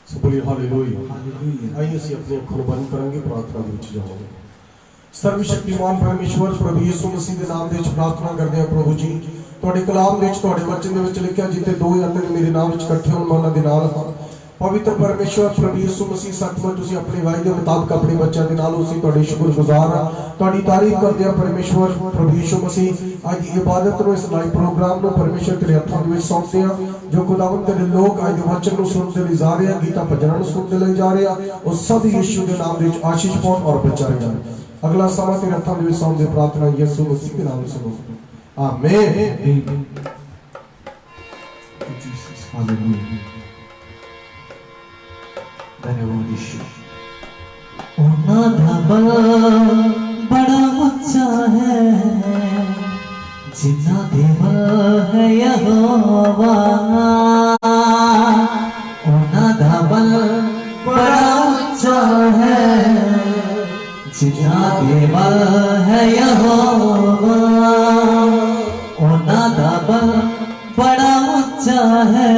बोलिए हालेलुया। आइए से अपने अखों बंद करेंगे, प्रार्थना में जाओगे। सर्वशक्तिमान परमेश्वर प्रभु यीशु मसीह के नाम में प्रार्थना करते हैं। प्रभु जी तुहाडे कलाम में तुहाडे वचन में लिखा जिते दो या तीन मेरे नाम इकट्ठे होण मैं उन्हां दे नाल हां। पवित्र परमेश्वर प्रभु यीशु मसीह सचमुच तुसीं अपने वायदे मुताबिक अपने बच्चों के नाल उसी तुहाडे शुक्रगुजार हां, तुहाडी तारीफ करते हैं। परमेश्वर प्रभु यीशु मसीह अज इबादत इस लाइव प्रोग्राम को परमेश्वर तेरे हथों में सौंपते हैं। जो खुदावंद तेरे लोग अज वचन को सुनते ले जा रहे हैं, गीता भजन सुनते ले जा रहे हैं, और सब यीशु के नाम में आशीष पाउण और बचाए जाए। अगला समय तेरे हथों में सौंपते प्रार्थना यीशु मसीह के नाम में सुनो, आमीन। बड़ा ऊंचा है जिन्ना देवा है यहोवा, ओना धबल बड़ा ऊंचा है जिन्ना देवा है यहोवा, ओना धबल बड़ा ऊंचा है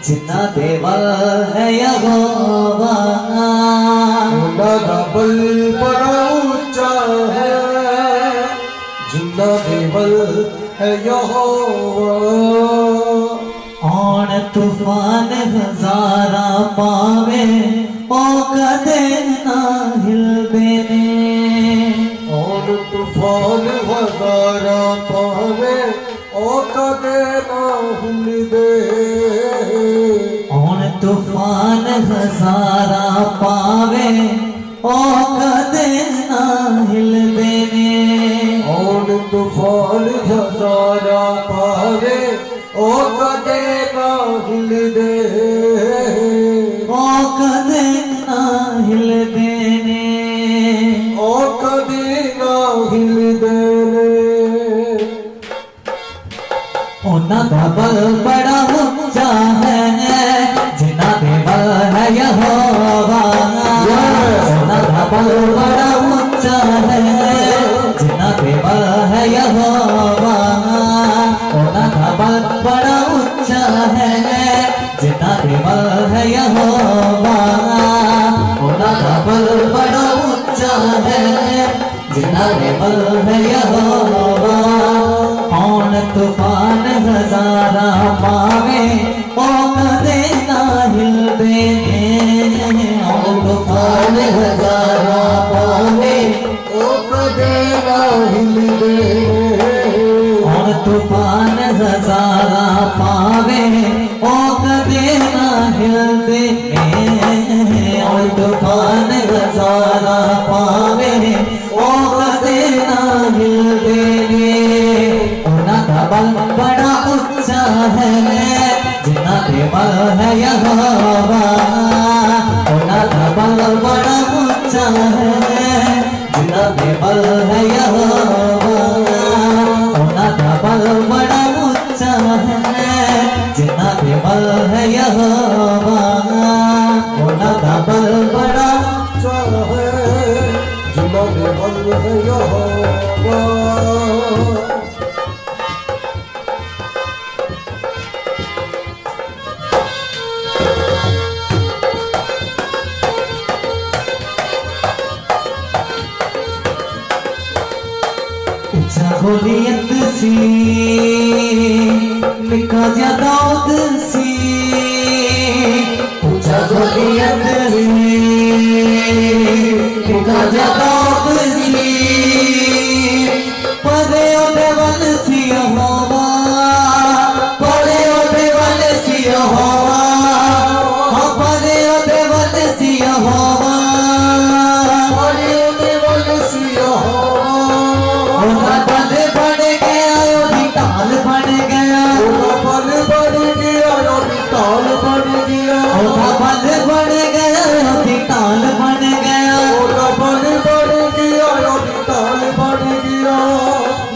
जिन्ना देवा है यहोवा, ओना धबल बड़ा ऊंचा है जिन्ना देवल है यहोवा। औण तूफान हजारा पावे ओ कदे ना हिलदे ने, औण तूफान हजारा पावे ओ कदे ना हिलदे, औण तूफान हजारा पावे ओ कदे ना हिलदे ने, औण तूफान हजारा पावे ओ कदे ना हिलदे, ओ कदे ना हिलदे ने, ओ कदे ना हिलदे ने। ओना दा बल बड़ा ऊंचा है जिन्ना दे बल है यहोवा, ओना दा बल बड़ा ऊंचा है जिन्ना दे बल है यहोवा, ओना दा बल बड़ा ऊंचा है जिन्ना दे बल है यहोवा, ओना दा बल बड़ा ऊंचा है जिन्ना दे बल है यहोवा। औण तूफान हजारा पावे ओ कदे ना हिलदे ने, औण तूफान हजारा पावे ओ कदे ना हिलदे, औण तूफान हजारा पावे ओ कदे ना हिलदे ने, औण तूफान हजारा पावे ओ कदे ना हिलदे ने, ओना दा बल बड़ा ऊंचा है जिन्ना दे बल है यहोवा, ओना दा बल बड़ा ऊंचा है जिन्ना दे बल है यहोवा, ओना दा बल बड़ा ऊंचा है जिन्ना दे बल है यहोवा, ओना दा बल बड़ा ऊंचा है जिन्ना दे बल है यहोवा। गोलियत सी निका जा दाऊद सी, ऊंचा गोलियत सी निका जा दाऊद सी, परे ओदे वल सी यहोवा, परे ओदे वल सी यहोवा, हाँ परे ओदे वल सी यहोवा, परे ओदे वल सी यहोवा, ओना बल बन गया ओदी ढाल बन गया, ओना बल बन गया ओदी ढाल बन गया, ओना बल बन गया ओदी ढाल बन गया, ओना बल बन गया ओदी ढाल बन गया।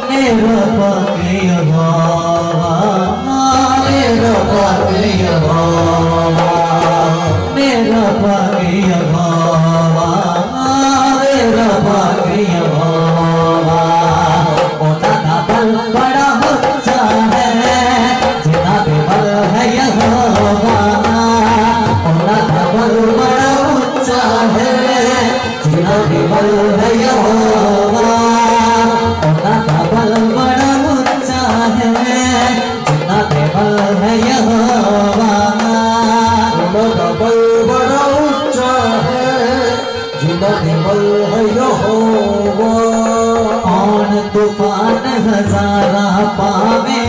मेरा पाके यहोवा, मेरा पाके यहोवा, मेरा पाके यहोवा, मेरा पाके यहोवा, ओना दा बल बड़ा ऊंचा है जिन्ना दे बल है यहोवा, बल है यहोवा, उनका बल बड़ा ऊंचा है, जिनका बल है यहोवा। कौन तूफान हजारा पावे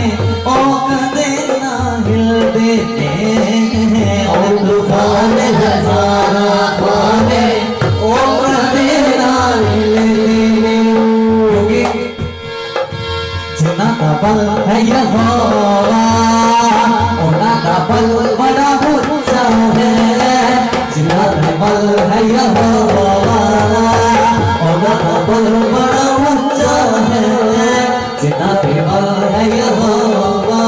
ओ कदे ना हिल देते हैं, और तूफान हजारा पावे ओ कदे ना हिल देते, क्योंकि जिनका बल है यहोवा, उनका बल बड़ा ऊंचा है, जिनका बल है यहोवा, उनका बल बड़ा ऊंचा है, जिनका बल है यहोवा।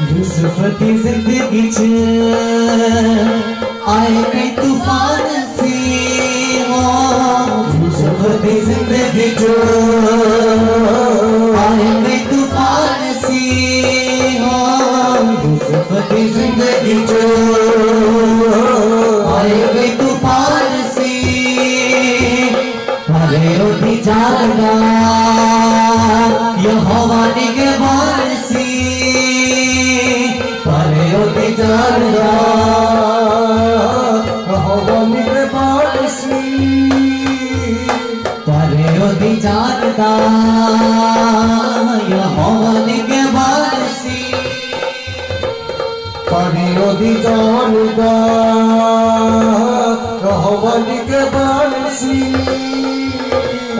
यूसुफ की जिंदगी च आए कई तूफान सी, यूसुफ की जिंदगी च आए कई तूफान सी, यूसुफ की जिंदगी च आए कई तूफान सी, भले उठी जागा यहोवा निगहबान सी, भले उठी जागा यहोवा निगहबान सी, भले उठी जागा यहोवा निगहबान सी, परियो दी जानदा यहोवा निगहबान सी।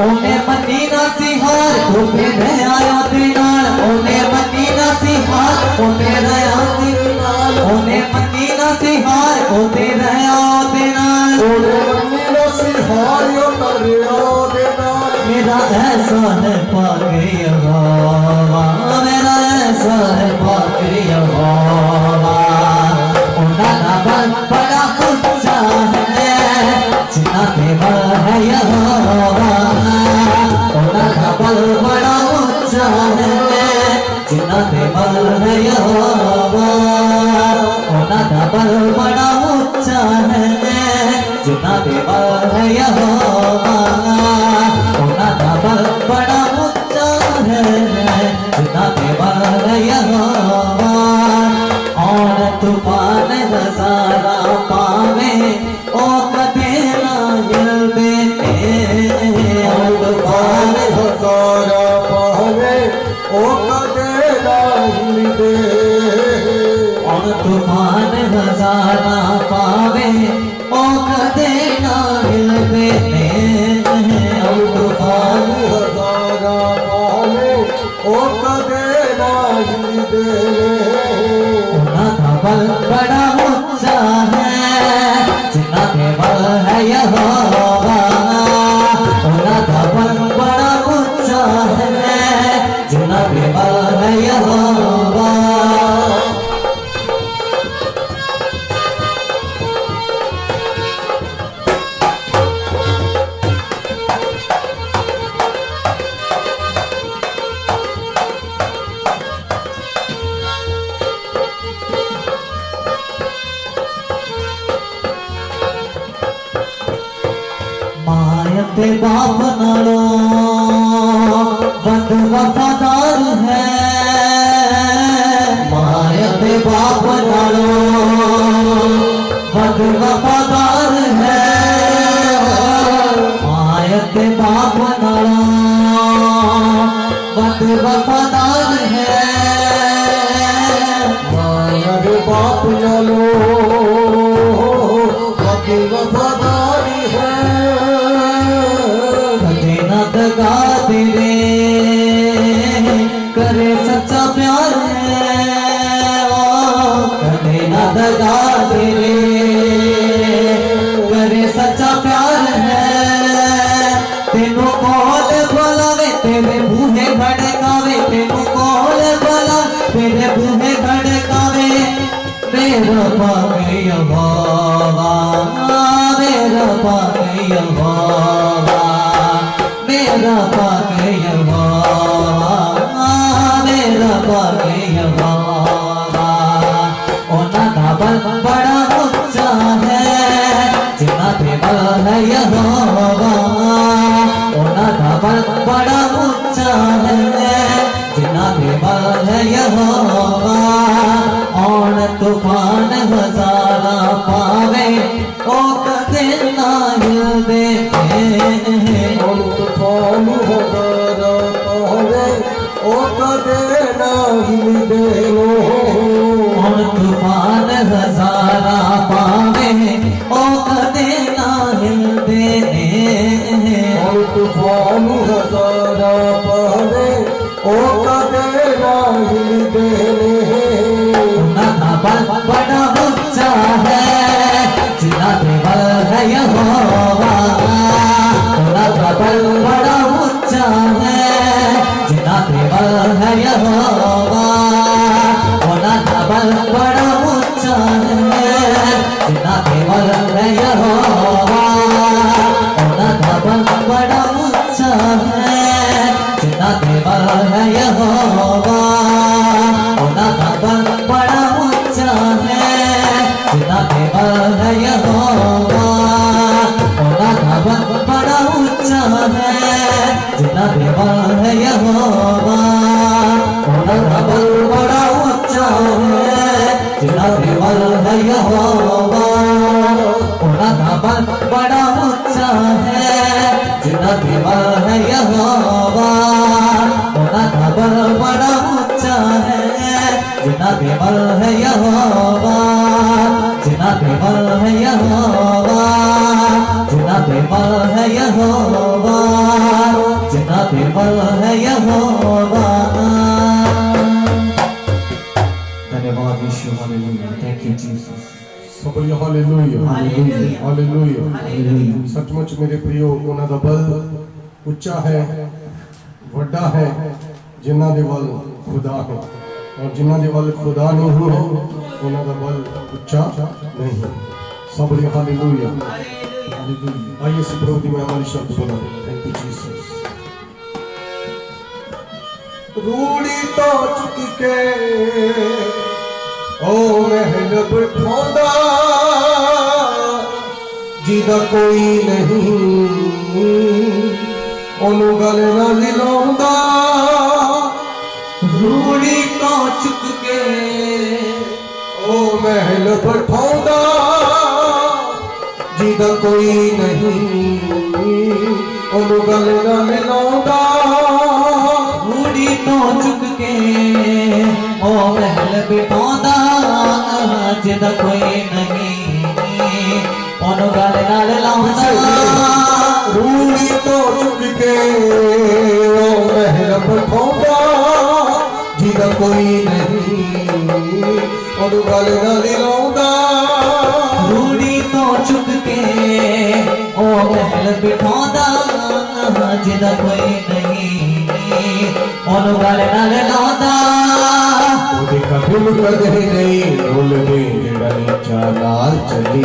उन्हें मनी ना सिहार तो मेरे आया दिनार, उन्हें मनी ना सिहार तो मेरे आया दिनार, उन्हें मनी ना सिहार तो मेरे आया दिनार, ओले मन्नी नो सिहारियो तरियो देनार। मेरा एहसान पाक यहोवा, मेरा एहसान पाक यहोवा, उनका बल बड़ा ऊंचा है, जिनका बल है यहोवा, उनका बल बड़ा ऊंचा है, जिनका बल है यहोवा, उनका बल बड़ा ऊंचा है, जिनका बल है यहोवा, उनका बल बड़ा ऊंचा है, जिनका बल है यहोवा। और तूफान हजारा पावे ओ कदे ना हिल देते, और तूफान हजारा पावे ओ कदे ना हिल दे, और तूफान हजारा पावे ओ कदे ना हिल देते, और तूफान हजारा पावे ओ कदे ना हिल दे। उनका बल बड़ा ऊंचा है, जिनका बल है यहोवा, उनका बल बड़ा ऊंचा है, जिनका बल है यहोवा। मायते बाप नालो बद वफादार है, मायते बाप नालो बद वफादार है, मायते बाप नालो बद वफादार है, माया रे बाप नालो बाकी वफादारी है, कदे न दगा तेरे करे सच्चा प्यार है, कदे न दगा तेरे करे सच्चा प्यार है, तेनों कौन बुलावे तेरे बूहे भड़कावे, तेनों कौन बुला तेरे बूहे भड़कावे, मेरा पाक यहोवा, मेरा पाक यहोवा, मेरा पाक यहोवा, मेरा पाक यहोवा। ओना दा बल बड़ा ऊंचा है, जिन्ना ते बल है यहोवा। ओना दा बल बड़ा ऊंचा है, जिन्ना ते बल है यहोवा। औण तूफान हजारा पावे, ओ कदे ना हिलदे ने। औण तूफान हजारा पावे, ओ कदे ना हिलदे ने। औण तूफान हजारा पावे, ओ कदे ना हिलदे ने। औण तूफान हजारा पावे, ओ कदे ना हिलदे ने। उन्ना बल बड़ा ऊंचा है, जिन्ना ते बल है यहोवा। उन्ना बल बड़ा ऊंचा है, जिन्ना ते बल है यहोवा। उन्ना बल बड़ा ऊंचा है, जिन्ना ते बल है यहोवा। उन्ना बल बड़ा ऊंचा है, जिन्ना ते बल है यहोवा। उन्ना बल बड़ा ऊंचा है, जिन्ना ते बल है यहोवा। उन्ना बल बड़ा ऊंचा है, जिन्ना ते बल है यहोवा। उन्ना बल बड़ा ऊंचा है, जिन्ना ते बल है यहोवा। उन्ना बल बड़ा ऊंचा है, जिन्ना ते बल है यहोवा। उन्ना बल बड़ा ऊंचा है, जिन्ना ते बल है यहोवा। जिन्ना ते बल है यहोवा, जिन्ना ते बल है यहोवा, जिन्ना ते बल है यहोवा। धन्यवाद यीशु, हालेलुया, थैंक यू जीसस। सब हालेलुया, हालेलुया, हालेलुया। हालेलुया। सचमुच मेरे प्रियो, उन्हां दा बल उच्चा है, वड्डा है, जिन्हां दे वल खुदा है। और जिन्हां दे वल खुदा नहीं है, उन्हां दा बल उच्चा नहीं है। सब हालेलुया, हालेलुया। आइए इस प्रभु दी महिमा वाले शब्द बोलो। Thank you Jesus. रूड़ी तो चुक के ओ महल बिठांदा, जिदा कोई नहीं ओनू गल ना लिलांदा। रूड़ी तो चुक के ओ महल बिठांदा, जिदा कोई नहीं ओनू गल ना लिलांदा। रूड़ी तो चुक के ओ महल बिठांदा, जिदा कोई नहीं ओनू गल नाल लांदा। रूड़ी तो चुक के ओ महल बिठांदा, जिदा कोई नहीं ओनू गल ना लिलांदा। रूड़ी तो चुक के ओ महल बिठांदा, जिदा कोई नहीं ओनू गल नाल लांदा। ओदे कदम कदे नहीं डोलदे, जेड़ा नीचा नाल चले।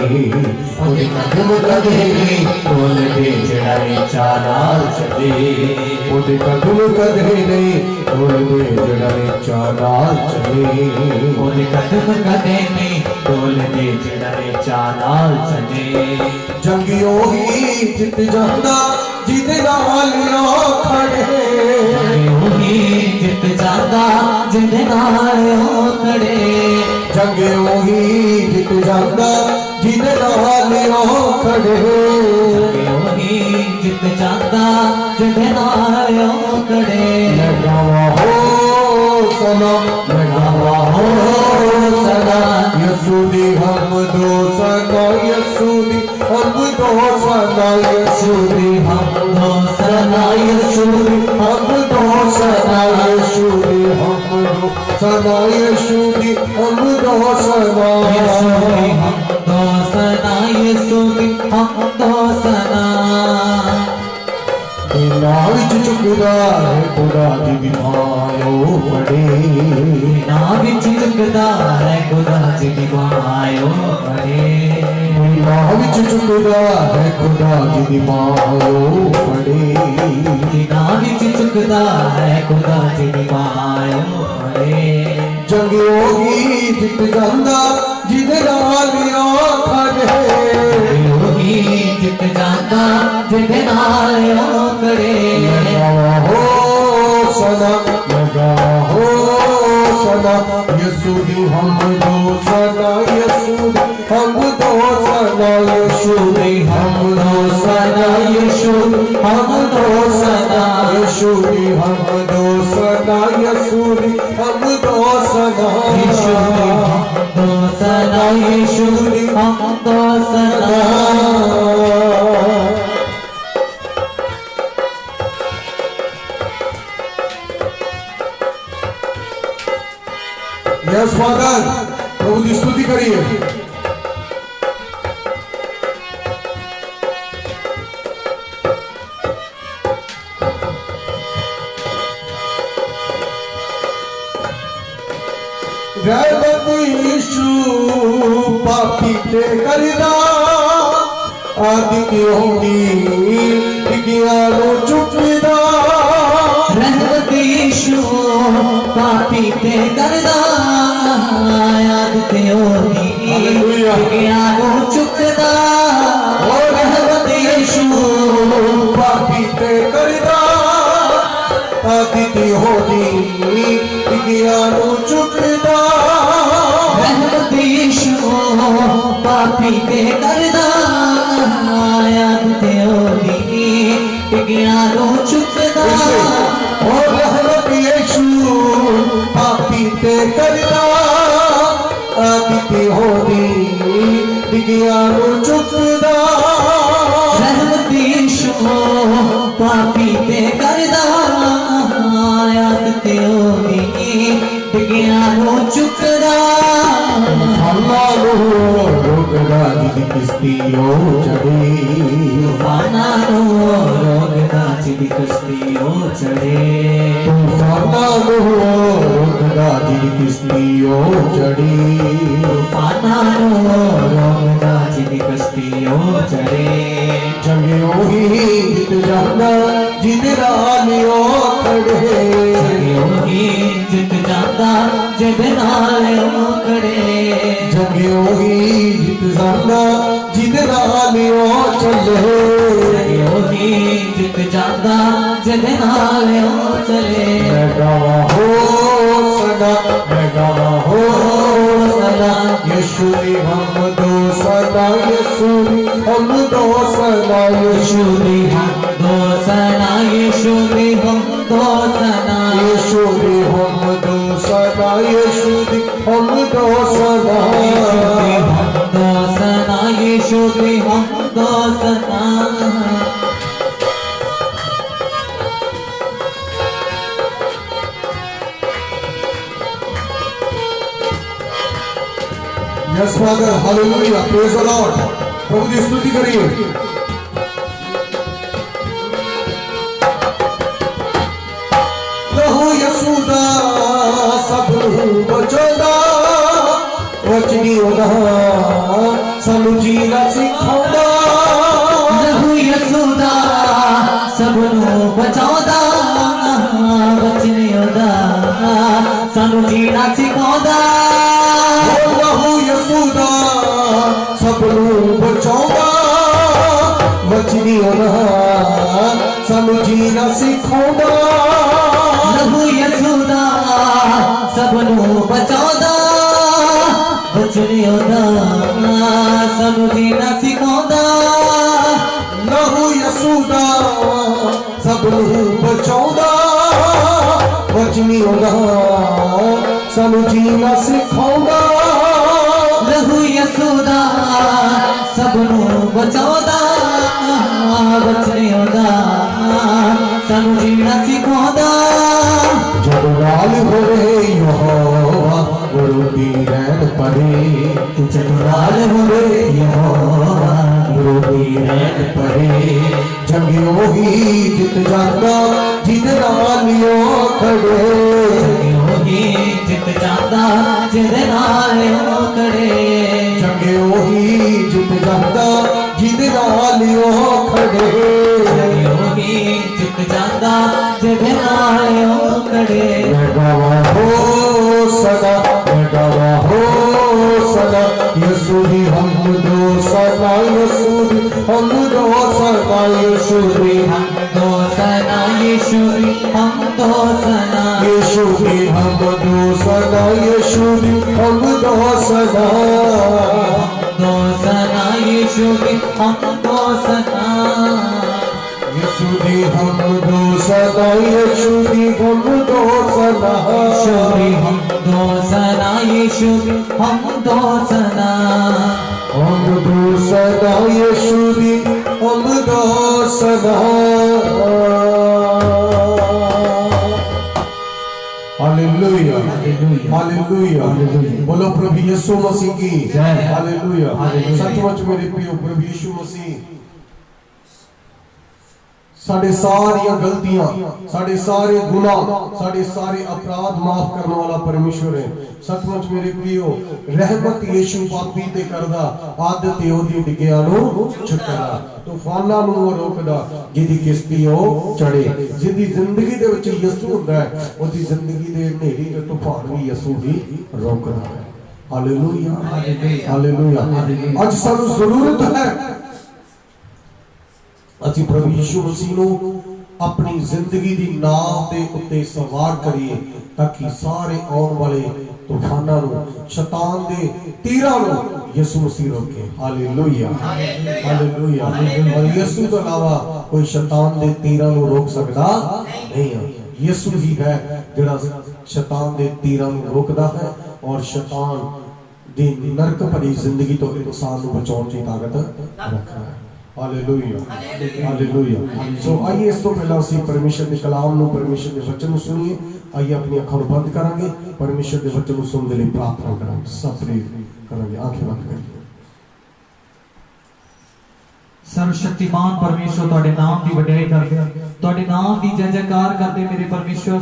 ओदे कदम कदे नहीं डोलदे, जेड़ा नीचा नाल चले। ओदे कदम कदे नहीं डोलदे, जेड़ा नीचा नाल चले। ओदे कदम कदे नहीं डोलदे, जेड़ा नीचा नाल चले। जंगियों ही जित जांदा, जिदे नाल आ खड़े। ਉਹੀ ਜਿੱਤ ਜਾਂਦਾ ਜਿਹਦੇ ਨਾਲ ਉਹ ਖੜੇ। जंगे ओही जित जांदा, जिदे नाल आ खड़े। ਉਹੀ ਜਿੱਤ ਜਾਂਦਾ ਜਿਹਦੇ ਨਾਲ ਉਹ ਖੜੇ। लगावा हो सना, लगावा हो सना, यसू दी हम दो सना, यसू दी हम दो सना, यसू दी हम दो सना, यसू दी हम दो सना, यसू दी हम दो सना, यसू दी हम दो सना। ਯਿਸੂ ਦੀ ਹਮਦੋ ਸਨਾ, ਯਿਸੂ ਦੀ ਹਮਦੋ ਸਨਾ। दिनां विच चुकदा है खुदा दी मायो, माओ पड़े ना विच चुकदा है खुदा जिदी मायो पड़े ना विच चुकदा है खुदा जिदी माओ पड़े ना विच चुकदा है खुदा जिदी मायो पड़े जंग होगी जित जांदा जिदे नाल खड़े होगी जित जांदा जिदे नाल खड़े हो सदा लगा हो सदा यीशु दी हम दो सदा यीशु हम दो सदा यीशु दी हम दो सदा यीशु हम दो सदा यीशु दी हम दो सदा यीशु दी हम दो सदा यीशु दी हम दो सदा यीशु दी हम दो सदा यस फादर प्रभु की स्तुति करिए यीशु पापी ते करदा आदि की होंदी विज्ञानो चुकदा रहमत यीशु पापी ते करदा याद ते होनी विज्ञानो चुकदा ओ रहमत यीशु पापी ते करदा आदि की होंदी विज्ञानो चुकदा रहमत यीशु पापी ते करदा याद ते होनी विज्ञानो चुकदा ओ रहमत यीशु पापी ते करदा आदि होनी विज्ञानो चुकदा रहमत यीशु पापी ते करदा याद ते होनी विज्ञानो चुकदा फलानो रोगदा जिदी किस्तियों चढ़े फानानो रोगदा जिदी किस्तियों चढ़े फलानो रोगदा जिदी किस्तियों चढ़े फानानो रोगदा जिदी किस्तियों चढ़े जंगियों ही जित जाना जिद रालियों खड़े योगी जित जाता जिद नाल खड़े जंगियों ही जित जाना जिद रालियों चले योगी जित जाता जिद नाल चले मैं गावा हो सदा मैं गावा हो सदा यीशु दी हम दो सदा यीशु दी हम दो सदा यीशु दी हम दो सना यीशु दी हम दो सना यीशु दी हम दो सदा यीशु दी हम दो सदा हम दो सना यीशु दी हम दो सना yes father hallelujah praise the Lord प्रभु की स्तुति करिए लहू यसूदा सब बचोदा वचनी ओदा सानू जीना सिखाउदा लहू यसूदा सबनू बचाउदा वचनी ओदा सानू जीना सिखाउदा लहू यसूदा सबनू बचाउदा वचनी ओदा सानू जीना सिखाउदा लहू यसूदा सबनू बचाउदा वचनी ओदा सानू जीना सिखाउदा लहू यसूदा सबनू बचाउदा वचनी ओदा सानू जीना सिखाउदा लहू यसूदा सबनू बचाउदा वचनी ओदा सानू जीना सिखाउदा जब लाल होवे यहोवा गुरुदी रैन परे जब लाल होवे यहोवा गुरुदी रैन परे जंगियों ही जित जाता जित रालियों खड़े जिदे नाल ओ खड़े चंगे ओही जित जाता जिदे नाल ओ खड़े ओही जित जाता जिदे नाल ओ खड़े गवा हो सदा गवा हो सदा यीशु दी हमदो सदा यीशु दी हमदो सदा यीशु दी हमदो सना यीशु दी हमदो सना यीशु दी हमदो सदा यीशु दी हमदो सदा हमदो सना यीशु दी हमदो सना यीशु दी हमदो सदा यीशु दी हमदो सदा यीशु दी हमदो सना यीशु दी हमदो सना हमदो सदा यीशु दी हमदो सदा हालेलुया हालेलुया बोलो प्रभु यीशु मसीह की जय हालेलुया सचमुच मेरे प्रिय प्रभु यीशु मसीह साढ़े सारिया गलतियां साढ़े सारे गुनाह साढ़े सारे अपराध माफ करने वाला परमेश्वर है सचमुच मेरे प्रियो रहमत यीशु पापी ते करदा आदत ओदी डिग्गियां नु छुटदा तूफानां नु वो रोकदा जिदी किश्ती ओ चढ़े जिदी जिंदगी दे विच यीशु हुंदा है ओदी जिंदगी दे नेरी ते तूफान भी यीशु ही रोकदा है हालेलुया हालेलुया आज सानू जरूरत है ਅਸੀਂ ਪ੍ਰਭੂ ਯੀਸ਼ੂ ਮਸੀਹ ਨੂੰ ਆਪਣੀ ਜ਼ਿੰਦਗੀ ਦੀ ਨਾਵ ਦੇ ਉੱਤੇ ਸਵਾਰ ਕਰੀਏ ਤਾਂ ਕਿ ਸਾਰੇ ਆਉਣ ਵਾਲੇ ਤੂਫਾਨਾਂ ਨੂੰ ਸ਼ੈਤਾਨ ਦੇ ਤੀਰਾਂ ਨੂੰ ਯਿਸੂ ਮਸੀਹ ਰੋਕੇ ਹਾਲੇਲੂਇਆ ਹਾਲੇਲੂਇਆ ਔਰ ਯਿਸੂ ਤੋਂ ਇਲਾਵਾ ਕੋਈ ਸ਼ੈਤਾਨ ਦੇ ਤੀਰਾਂ ਨੂੰ ਰੋਕ ਸਕਦਾ ਨਹੀਂ ਹੈ ਯਿਸੂ ਹੀ ਹੈ ਜਿਹੜਾ ਸ਼ੈਤਾਨ ਦੇ ਤੀਰਾਂ ਨੂੰ ਰੋਕਦਾ ਹੈ ਔਰ ਸ਼ੈਤਾਨ ਦੀ ਨਰਕ ਭਰੀ ਜ਼ਿੰਦਗੀ ਤੋਂ ਇਨਸਾਨ ਨੂੰ ਬਚਾਉਣ ਦੀ ਤਾਕਤ ਰੱਖਦਾ ਹੈ हालेलुया हालेलुया सो आइए इस तो पहला ਅਸੀਂ परमेश्वर ਦੇ ਕਲਾਮ ਨੂੰ परमेश्वर ਦੇ वचन ਨੂੰ ਸੁਣੀਏ आइए अपनी ਅੱਖਾਂ ਨੂੰ ਬੰਦ ਕਰਾਂਗੇ परमेश्वर ਦੇ वचन ਨੂੰ ਸੁਣਨ ਦੇ ਲਈ ਪ੍ਰਾਰਥਨਾ ਕਰਾਂਗੇ ਸਭ ਪ੍ਰੇ ਕਰਾਂਗੇ आंखें बंद करिए सर्वशक्तिमान परमेश्वर तुहाडे नाम की वडियाई करदे तुहाडे नाम की जय जयकार करदे मेरे परमेश्वर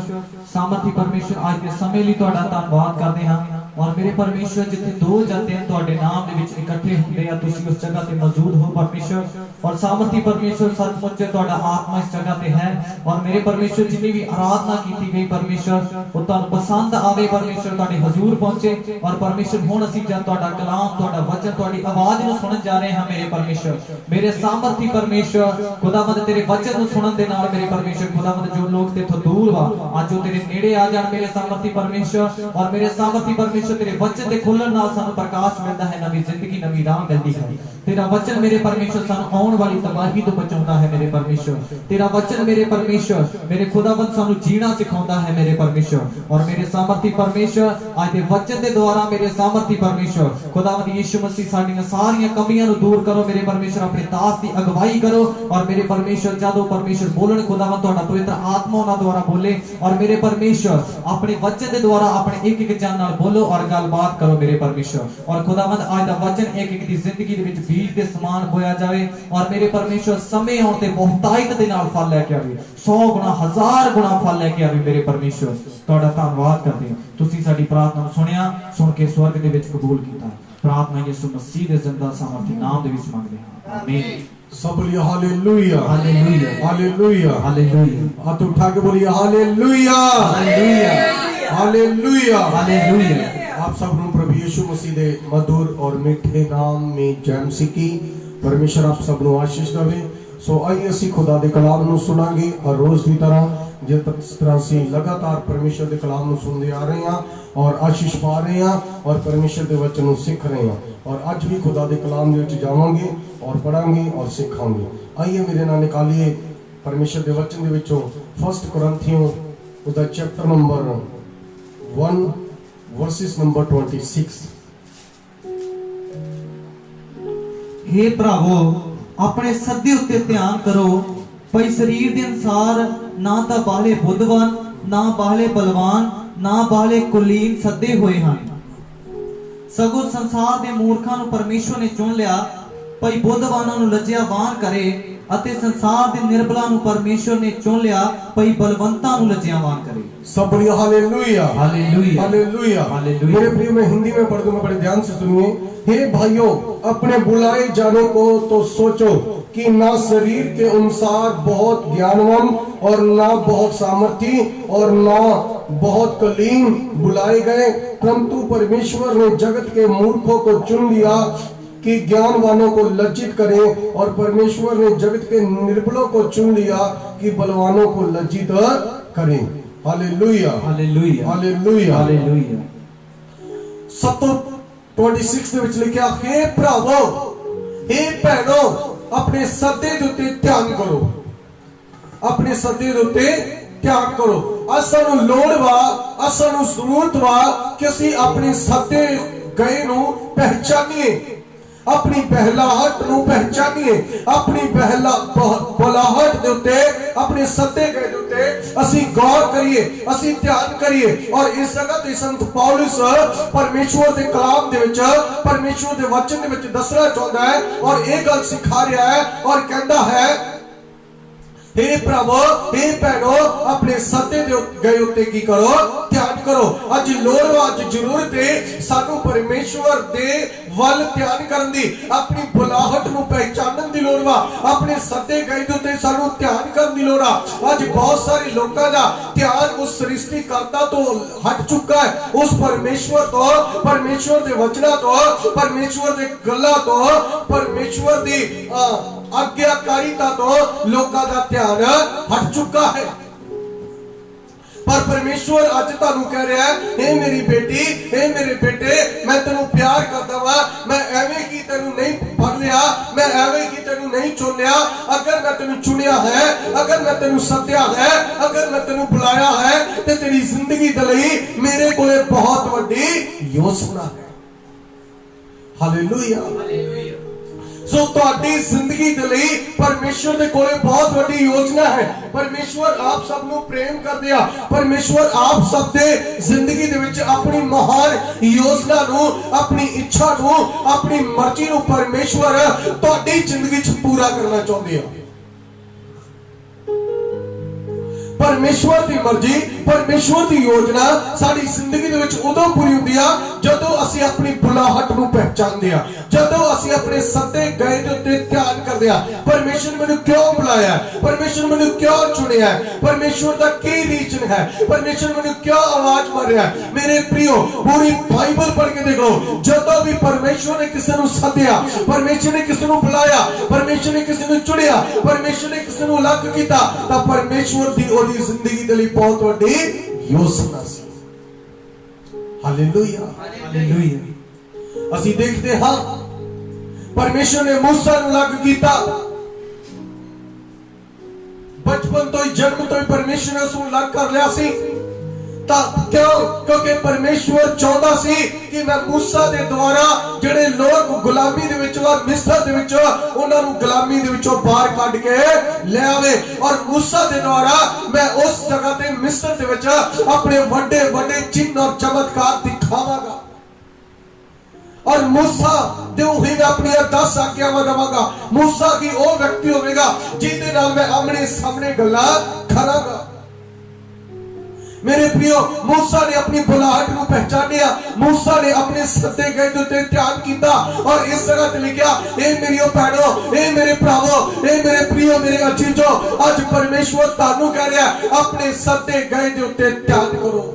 सामर्थी परमेश्वर आज के समय लिए तुहाडा धन्यवाद करदे हां और मेरे परमेश्वर जिथे दो जाते हैं तुहाडे नाम दे विच इकट्ठे हुंदे आ तुसीं उस जगह ते मौजूद हो परमेश्वर और सामर्थी परमेश्वर सचमुच तुहाडा आत्मा इस जगह ते है और मेरे परमेश्वर जिन्नी भी आराधना कीती गई परमेश्वर वो तुहानू पसंद आवे परमेश्वर तुहाडे हजूर पहुंचे और परमेश्वर हुण असीं जद तुहाडा कलाम तुहाडा वचन तुहाडी आवाज नूं सुणन जा रहे हां मेरे परमेश्वर मेरे सामर्थी परमेश्वर खुदावंद तेरे वचन नूं सुणन दे नाल मेरे परमेश्वर खुदावंद जो लोग तेथों दूर वा अज वो तेरे नेड़े आ जाण मेरे सामर्थी परमेश्वर और मेरे सामर्थी परमेश्वर तेरे वचन दे खुलण नाल सानू प्रकाश मिलदा है नवी जिंदगी नवी राह मिलदी है तेरा वचन मेरे परमेश्वर सानू आउण वाली तबाही तो बचाउंदा है मेरे परमेश्वर तेरा वचन मेरे परमेश्वर मेरे खुदावंद सानू जीना सिखाउंदा है मेरे परमेश्वर और मेरे सामर्थी परमेश्वर आज दे वचन दे द्वारा मेरे सामर्थी परमेश्वर खुदावंद यीशु मसीह साडीਆਂ सारियां कमियां नूं दूर करो मेरे परमेश्वर अपने दास दी अगवाई करो और मेरे परमेश्वर जादो परमेश्वर बोलण खुदावंद तुहाडा पवित्र आत्मा उन्हां द्वारा बोले और मेरे परमेश्वर अपने वचन दे द्वारा अपने एक एक जन नाल बोलो और गलबात करो मेरे परमेश्वर और खुदावंद आज दा वचन एक एक दी जिंदगी दे विच बीज दे समान बोया जावे और मेरे परमेश्वर समय आउण ते बहुतायत दे नाल फल लेके आवे 100 गुना 1000 गुना फल लेके आवे मेरे परमेश्वर तुहाडा धन्यवाद करदे तुसीं साडी प्रार्थना नूं सुनिया सुन के स्वर्ग दे विच कबूल कीता प्रार्थना यीशु मसीह दे जिंदा सामर्थी नाम दे विच मंगदे हां आमीन सब बोलिए हालेलुया हालेलुया हालेलुया हालेलुया हाथ उठा के बोलिए हालेलुया हालेलुया हालेलुया हालेलुया आप सब ਨੂੰ प्रभु यीशु मसीह दे मधुर और मीठे नाम में जय मसीह की परमेश्वर आप सब ਨੂੰ आशीष देवे सो आइए ਅਸੀਂ खुदा ਦੇ ਕਲਾਮ ਨੂੰ ਸੁਣਾਂਗੇ और रोज ਦੀ ਤਰ੍ਹਾਂ जिस तरह से लगातार परमेश्वर के कलाम ਨੂੰ सुनते आ रहे हैं और आशीष पा रहे हैं और परमेश्वर के वचन ਨੂੰ सीख रहे हैं और आज भी खुदा के कलाम के जावांगे और पढ़ांगे और सीखांगे आइए मेरे नाल निकालिए परमेश्वर के वचन के विचों 1 कुरिन्थियों उसका चैप्टर नंबर 1 वर्सेस नंबर 26 हे भरावो अपने सद्दे उत्ते ध्यान करो भई शरीर के अनुसार ना तो बाले बुद्धवान ना बाले बलवान ना बाले कुलीन सद्दे हुए हैं सगों संसार के मूर्खां नूं परमेश्वर ने चुन लिया ਭਾਈ ਬੁੱਧਵਾਨਾਂ ਨੂੰ ਲੱਜਿਆਵਾਨ ਕਰੇ ਅਤੇ ਸੰਸਾਰ ਦੇ ਨਿਰਬਲਾਂ ਨੂੰ ਪਰਮੇਸ਼ਵਰ ਨੇ ਚੁਣ ਲਿਆ ਭਾਈ ਬਲਵੰਤਾਂ ਨੂੰ ਲੱਜਿਆਵਾਨ करे। सब बोलिए हालेलुया हालेलुया हालेलुया हालेलुया। मेरे प्रिय, मैं हिंदी में पढ़ दूंगा, बड़े ध्यान से सुनिए। हे भाइयों, अपने बुलाए जाने को तो सोचो कि ना शरीर के अनुसार बहुत ज्ञानवान और ना बहुत सामर्थी और ना बहुत कलीन बुलाए गए, परंतु परमेश्वर ने जगत के मूर्खों को चुन लिया कि ज्ञानवानों को लज्जित करें, और परमेश्वर ने जगत के निर्बलों को चुन लिया कि बलवानों को लज्जित करें। Hallelujah hallelujah hallelujah hallelujah. 26 ਦੇ ਵਿੱਚ ਲਿਖਿਆ, हे ਭਰਾਵੋ, हे ਭੈਣੋ, ਆਪਣੇ ਸੱਦੇ ਦੇ ਉੱਤੇ ਧਿਆਨ ਕਰੋ, ਆਪਣੇ ਸੱਦੇ ਦੇ ਉੱਤੇ ਧਿਆਨ ਕਰੋ। ਅਸਾਂ ਨੂੰ ਲੋੜ ਵਾ, ਅਸਾਂ ਨੂੰ ਜ਼ਰੂਰਤ ਵਾ ਕਿ ਅਸੀਂ ਆਪਣੇ ਸੱਦੇ ਗਏ ਨੂੰ ਪਹਿਚਾਨੀਏ, अपनी बहलाहट नूं पहचानीए, अपनी बहलाहट दे उत्ते, अपने सत्ते गए दे उत्ते असीं गौर करिए, असीं ध्यान करिए। और इस जगह ते संत पौलुस परमेश्वर दे कलाम दे विच, परमेश्वर दे वचन दे विच दसना चाहुंदा है और ये गल सिखा रहा है और कहंदा है, हे भरावो, हे भैणो, अपने सत्ते दे गए उत्ते की करो, ध्यान करो। अज लोड़ वा, अज जरूरत है सानू परमेश्वर दे वल ध्यान करन दी, अपनी बुलाहट नूं पहचानन दी लोड़ वा, अपने सत्ते गए दे उत्ते सानू ध्यान करन दी लोड़ आ। अज बहुत सारे लोकां दा ध्यान उस सृष्टिकर्ता तो हट चुका है, उस परमेश्वर तो, परमेश्वर दे वचना तो, परमेश्वर दे गल्लां तो, परमेश्वर दी आज्ञाकारिता तो लोकां दा ध्यान हट चुका है। पर परमेश्वर अज तुहानू कह रहा है, हे मेरी बेटी, हे मेरे बेटे, मैं तेनू प्यार करदा वा, मैं एवें की तेनू नहीं फड़ लिया, मैं एवें की तेनू नहीं चुनिया। अगर मैं तेनू चुनिया है, अगर मैं तेनू सद्या है, अगर मैं तेनू बुलाया है, ते तेरी जिंदगी दे लई मेरे कोले बहुत वड्डी योजना है। Hallelujah hallelujah. सो तुहाडी जिंदगी दे लई परमेश्वर दे कोले बहुत वड्डी योजना है। परमेश्वर आप सब नू प्रेम करदे आ, परमेश्वर आप सब दे जिंदगी दे विच अपनी महान योजना नू, अपनी इच्छा नू, अपनी मर्जी नू परमेश्वर तुहाडी जिंदगी च पूरा करना चाहुंदे आ। परमेश्वर की मर्जी, परमेश्वर की योजना साडी जिंदगी दे विच उदों पूरी हुंदी आ जदों असीं अपनी बुलाहट नूं पहचानदे आ, जदों असीं अपने सत्ते गए दे उत्ते ध्यान करदे आ। परमेश्वर मैनूं क्यों बुलाया है, परमेश्वर मैनूं क्यों चुनिया है, परमेश्वर दा की रीजन है, परमेश्वर मैनूं क्यों आवाज मार रहा है। मेरे प्रियो, पूरी बाइबल पढ़ के देखो, जदों भी परमेश्वर ने किसी नूं सद्दिया, परमेश्वर ने किसी नूं बुलाया, परमेश्वर ने किसी नूं चुनिया, परमेश्वर ने किसी नूं अलग कीता, तां परमेश्वर दी जिंदगी दे लई बहुत वड्डी योजना सी। Hallelujah hallelujah. असीं देखते हां परमेश्वर ने मूसा नूं अलग कीता, बचपन तो ही, जन्म तो ही परमेश्वर ने उसनूं अलग कर लिया सी। क्यों? क्योंकि परमेश्वर चाहता सी कि मैं मूसा दे द्वारा जिहड़े लोग गुलामी दे विच वा, मिस्र दे विच, उन्हां नूं गुलामी दे विचों बाहर कढ के ले आवे, और मूसा दे द्वारा मैं उस जगह ते मिस्र दे विच अपने वड्डे वड्डे चिन्ह और चमत्कार दिखावांगा। और मूसा दे ही मैं अपनी 10 आज्ञावां देवांगा। मूसा की वो व्यक्ति होवेगा जिहदे नाल मैं आमने सामने गल्लां करांगा। मेरे प्रियो, मूसा ने अपनी बुलाहट को पहचानिया, मूसा ने अपने सत्ते गए ते ध्यान किया, और इस जगह ते लिखा, हे मेरी भैणो, हे मेरे भरावो, हे मेरे प्रियो, मेरे अजीजो, आज परमेश्वर तानू कह रहा है अपने सत्ते गए ते ध्यान करो।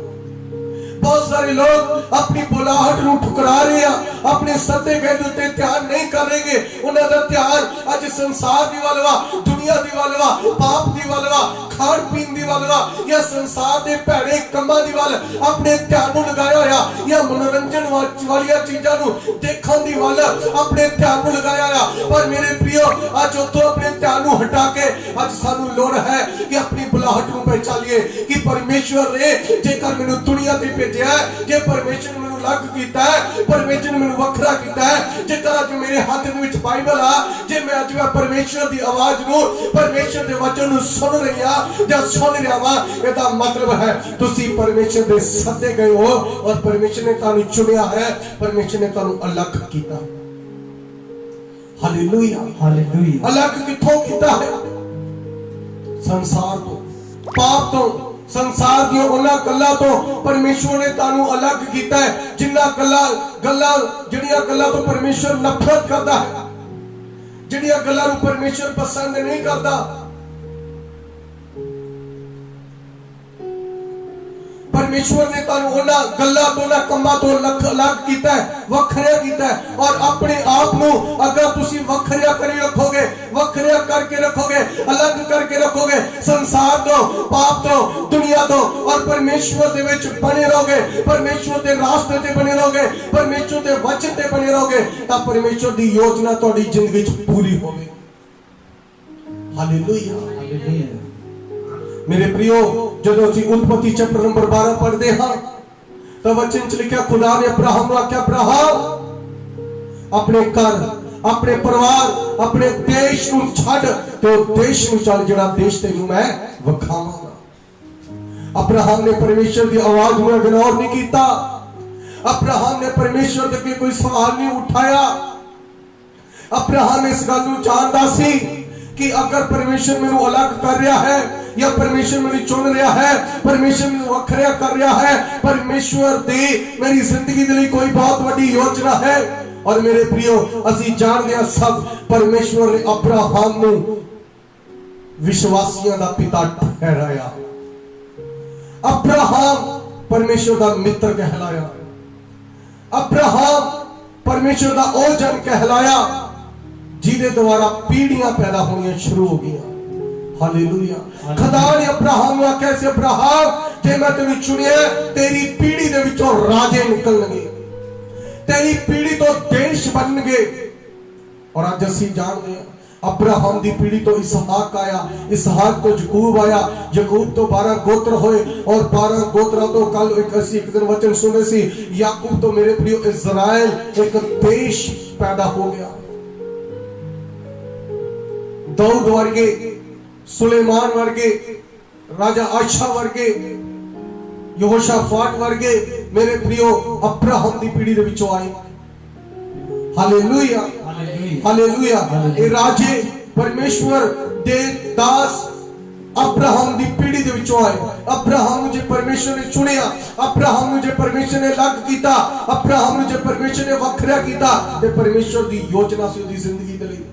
बहुत सारे लोग अपनी बुलाहट को ठुकरा रहे हैं, अपने सत्ते गए ते ध्यान नहीं करेंगे। उन्हां दा ध्यान अज संसार दी वल वा, दुनिया दी वल वा, पाप दी वल वा, खाण पीण दी वल वा, या संसार दे भैड़े कम्मां दी वल अपने ध्यान नूं लगाया होया, या मनोरंजन वालियां चीज़ां नूं देखण दी वल अपने ध्यान नूं लगाया होया। पर मेरे प्रियो, अज उत्थों अपने ध्यान नूं हटा के अज सानूं लोड़ है कि अपनी बुलाहट नूं पहचानिए कि परमेश्वर ने जेकर मैनूं दुनिया ते भेजिया है, जे परमेश्वर मैनूं अलग कीता है, परमेश्वर मैनूं वखरा कीता है, जेकर अज मेरे हाथ दे विच बाइबल आ, जे मैं अज परमेश्वर दी आवाज नूं, परमेश्वर दे वचन नूं सुन रही हां ਜਾਂ सुन रहा वा, इसका मतलब है तुसी परमेश्वर दे सदे गए हो, और परमेश्वर ने तुहानू चुनिया है, परमेश्वर ने तुहानू अलग किया। Hallelujah hallelujah. अलग किथों कीता है? संसार तो, पाप तो, संसार दी उन्हां गल्लां तो परमेश्वर ने तानू अलग कीता है जिन्हां गल्लां जिहड़ियां गल्लां तो परमेश्वर नफरत करदा है, जिहड़ियां गल्लां नूं परमेश्वर पसंद नहीं करदा। परमेश्वर ने तानू उन्हां गल्लां तो उन्हां कम्मां तो अलग कीता है, वखरिया कीता है। और अपने आप नूं अगर तुसी वखरिया करी रखोगे, वखरिया करके रखोगे, अलग करके रखोगे संसार तो, पाप तो, दुनिया तो, और परमेश्वर दे विच बने रहोगे, परमेश्वर दे रास्ते ते बने रहोगे, परमेश्वर दे वचन ते बने रहोगे, तां परमेश्वर दी योजना तुहाडी जिंदगी च पूरी होवेगी। Hallelujah hallelujah. मेरे प्रियो, जदों असीं उत्पत्ति चैप्टर नंबर 12 पढ़दे हां तां वचन च लिखिआ खुदा ने अब्राहम नूं आख्या, अब्राहम अपने घर, अपने परिवार, अपने देश नूं छड्ड ते उस देश नूं चल जिहड़ा देश तैनूं मैं विखावांगा। अब्राहम ने परमेश्वर की आवाज नूं इग्नोर नहीं कीता। अब्राहम ने परमेश्वर दे अगे कोई सवाल नहीं उठाया। अब्राहम इस गल नूं जानदा सी कि अगर परमेश्वर मैनू अलग कर रहा है या परमेश्वर मैनू चुन रहा है, परमेश्वर मैनू वखरिया कर रहा है, परमेश्वर दी मेरी जिंदगी दे लई कोई बहुत बड़ी योजना है। और मेरे प्रियो, असीं जानदे हां सब परमेश्वर ने अब्राहम नूं विश्वासियों का पिता ठहराया। अब्राहम परमेश्वर का मित्र कहलाया। अब्राहम परमेश्वर का ओ जन कहलाया जिहदे द्वारा पीढ़ियां पैदा होनियां शुरू हो गईयां। हालेलुया। खुदा ने अब्राहम नूं आख्या, से अब्राहम जे मैं तैनूं चुनिया, तेरी पीढ़ी दे विचों राजे निकलणगे, तेरी पीढ़ी तो देश बनणगे। और अज असीं जानदे हां अब्राहम दी पीढ़ी तो इसहाक आया, इसहाक तो यकूब आया, यकूब तो 12 गोत्र होए, और 12 गोत्रों तो कल एक दिन वचन सुने सी, याकूब तो मेरे प्रियो इज़राइल एक देश पैदा हो गया। दाऊद वर्गे, सुलेमान वर्गे, राजा आशा वर्गे, यहोशाफाट वर्गे मेरे प्रियो अब्राहम दी पीढ़ी दे विचों आए। Hallelujah hallelujah. ए राजे परमेश्वर दे दास अब्राहम दी पीढ़ी दे विचों आए। अब्राहम जे परमेश्वर ने चुनिया, अब्राहम जे परमेश्वर ने अलग कीता, अब्राहम जे परमेश्वर ने वखरा कीता, ते परमेश्वर दी योजना सी उदी जिंदगी दे लई।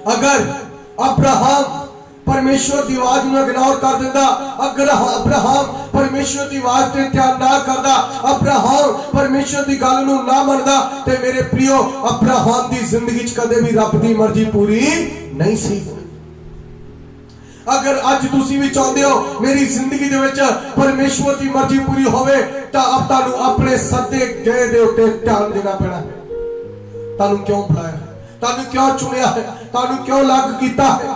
अगर अब्राहम परमेश्वर की आवाज में इग्नोर कर देता, अगर अब्राहम परमेश्वर की आवाज से ध्यान ना करता, अब्राहम परमेश्वर की गल नूं ना मनदा, ते मेरे प्रियो अब्राहम की जिंदगी च कदे भी रब की मर्जी पूरी नहीं सी। अगर अज तुसी भी चाहते हो मेरी जिंदगी दे विच परमेश्वर की मर्जी पूरी होवे, तां अब तुहानूं अपने सदे गए दे उत्ते ध्यान देना पैना है। तुहानूं क्यों बुलाया है, तुहानूं क्यों चुनिया है, तुहानूं क्यों अलग कीता है।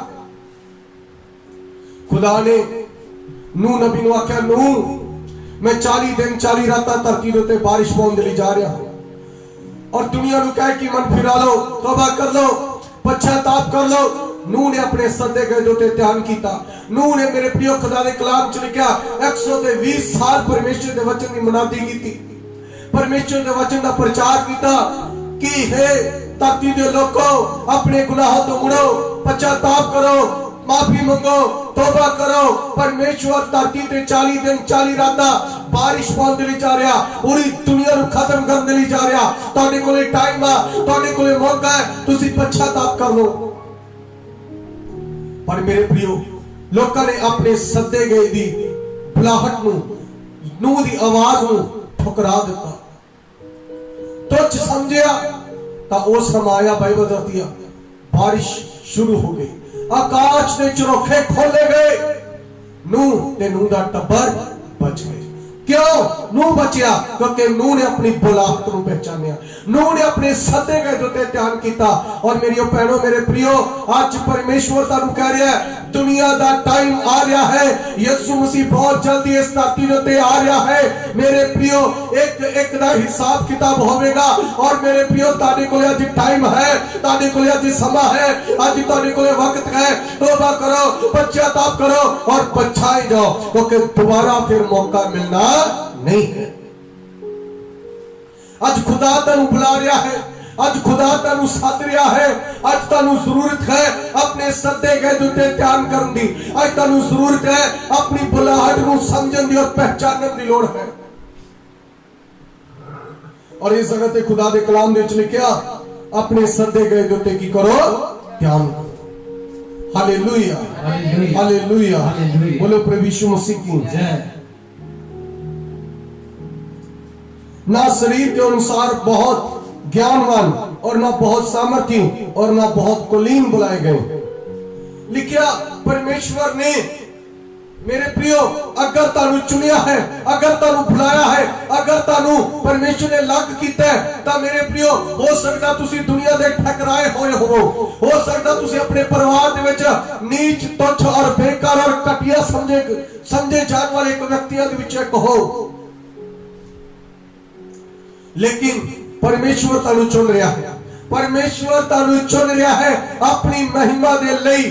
खुदा ने नूह नबी नूं आख्या, नूह मैं 40 दिन 40 रातां धरती दे उत्ते बारिश पाउण दे लई जा रहा हूं, और दुनिया नूं कह कि मन फिरा लो, तौबा कर लो, पश्चाताप कर लो। नूह ने अपने सदे गए दे उत्ते ध्यान कीता। नूह ने मेरे प्रियो खुदा दे कलाम च लिखिया 120 साल परमेश्वर दे वचन दी मनादी कीती, परमेश्वर दे वचन दा प्रचार कीता कि हे धरती दे लोको अपने गुनाहों तो मुड़ो, पश्चाताप करो, माफी मंगो, तौबा करो। परमेश्वर धरती ते 40 दिन 40 रातां बारिश पाउण लई जा रहा, पूरी दुनिया नूं खत्म करने लई जा रहा। तुहाडे कोले टाइम आ, तुहाडे कोले मौका है, तुसीं पश्चाताप कर लो। पर मेरे प्रियो लोकां ने अपने सदे गए दी बुलाहट नूं, नूह दी आवाज नूं ठुकरा दिता, तुच्छ समझिया। तां ओ समाया बाइबल दसदी है बारिश शुरू हो गई, आकाश के झरोखे खोले गए, नूह ते नूह दा टब्बर बच गए। क्यों नूह बचिया? क्योंकि नूह ने अपनी बुलाहट को पहचानिया, नूह ने अपने सदे गए उत्ते ध्यान किया। और मेरी भैणों मेरे प्रियो आज परमेश्वर तुहानूं कह रहा है दुनिया दा टाइम आ रहा है, यीशु मसीह बहुत जल्दी इस धरती दे उत्ते आ रहा है। मेरे प्रियो एक एक दा हिसाब किताब होवेगा। और मेरे प्रियो तुहाडे कोले अज टाइम है, तुहाडे कोले अज समा है, अज तुहाडे कोले वक्त है। तौबा करो, पश्चाताप करो और पछताए जाओ, क्योंकि दोबारा फिर मौका मिलना नहीं है। ਅੱਜ ਖੁਦਾ ਤੁਹਾਨੂੰ ਬੁਲਾ ਰਿਹਾ ਹੈ, ਅੱਜ ਖੁਦਾ ਤੁਹਾਨੂੰ ਸੱਦ ਰਿਹਾ ਹੈ। ਅੱਜ ਤੁਹਾਨੂੰ ਜ਼ਰੂਰਤ ਹੈ ਆਪਣੇ ਸੱਦੇ ਗਏ ਦੇ ਉੱਤੇ ਧਿਆਨ ਕਰਨ ਦੀ। ਅੱਜ ਤੁਹਾਨੂੰ ਜ਼ਰੂਰਤ ਹੈ ਆਪਣੀ ਬੁਲਾਹਟ ਨੂੰ ਸਮਝਣ ਦੀ ਔਰ ਪਹਿਚਾਨਣ ਦੀ ਲੋੜ ਹੈ। ਔਰ ਇਸ ਜਗ੍ਹਾ ਤੇ ਖੁਦਾ ਦੇ ਕਲਾਮ ਦੇ ਵਿੱਚ ਲਿਖਿਆ, ਆਪਣੇ ਸੱਦੇ ਗਏ ਦੇ ਉੱਤੇ ਕੀ ਕਰੋ? ਧਿਆਨ ਕਰੋ। हालेलुया, हालेलुया, बोलो प्रभु यीशु मसीह की जय। ना शरीर के अनुसार बहुत ज्ञानवान और ना बहुत सामर्थी और ना बहुत कुलीन बुलाए गए। लिखिया परमेश्वर ने, मेरे प्रियो, अगर तानू चुनिया है, अगर तानू बुलाया है, अगर तानू परमेश्वर ने लग कीता है, तो मेरे प्रियो हो सकता तुसी दुनिया दे ठकराए होए हो सकता तुसी अपने परिवार दे विच नीच तुच्छ और बेकार और घटिया समझे जाने वाले एक व्यक्तियों दे विच एक हो, लेकिन परमेश्वर तानू चुन रहा है। परमेश्वर तानू चुन रहा है अपनी महिमा दे लई,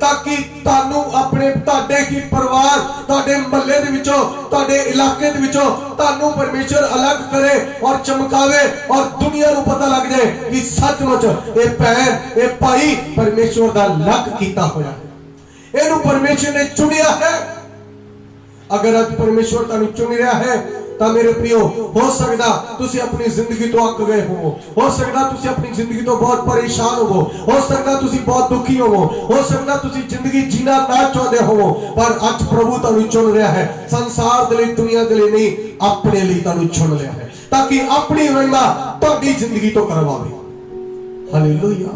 ताकि तानू अपने ताडे ही परिवार, ताडे महल्ले दे विचों, ताडे इलाके दे विचों तानू परमेश्वर अलग करे और चमकावे और दुनिया नू पता लग जाए कि सचमुच ये भैन, ये भाई परमेश्वर दा लग कीता होया है, इहनू परमेश्वर ने चुनिया है। अगर आज परमेश्वर तानू चुन रहा है तो मेरे प्रियो हो सकता तुसी अपनी जिंदगी तो अक गए हो सकता तुसी अपनी जिंदगी तो बहुत परेशान हो सकता तुसी बहुत दुखी हो सकता तुसी जिंदगी जीना ना चाहते हो, पर आज प्रभु तानू चुन रहा है। संसार दे लई, दुनिया दे लई नहीं, अपने लिए तानू चुन लिया है, ताकि अपनी महिमा तुहाडी जिंदगी तो करवावे। Hallelujah,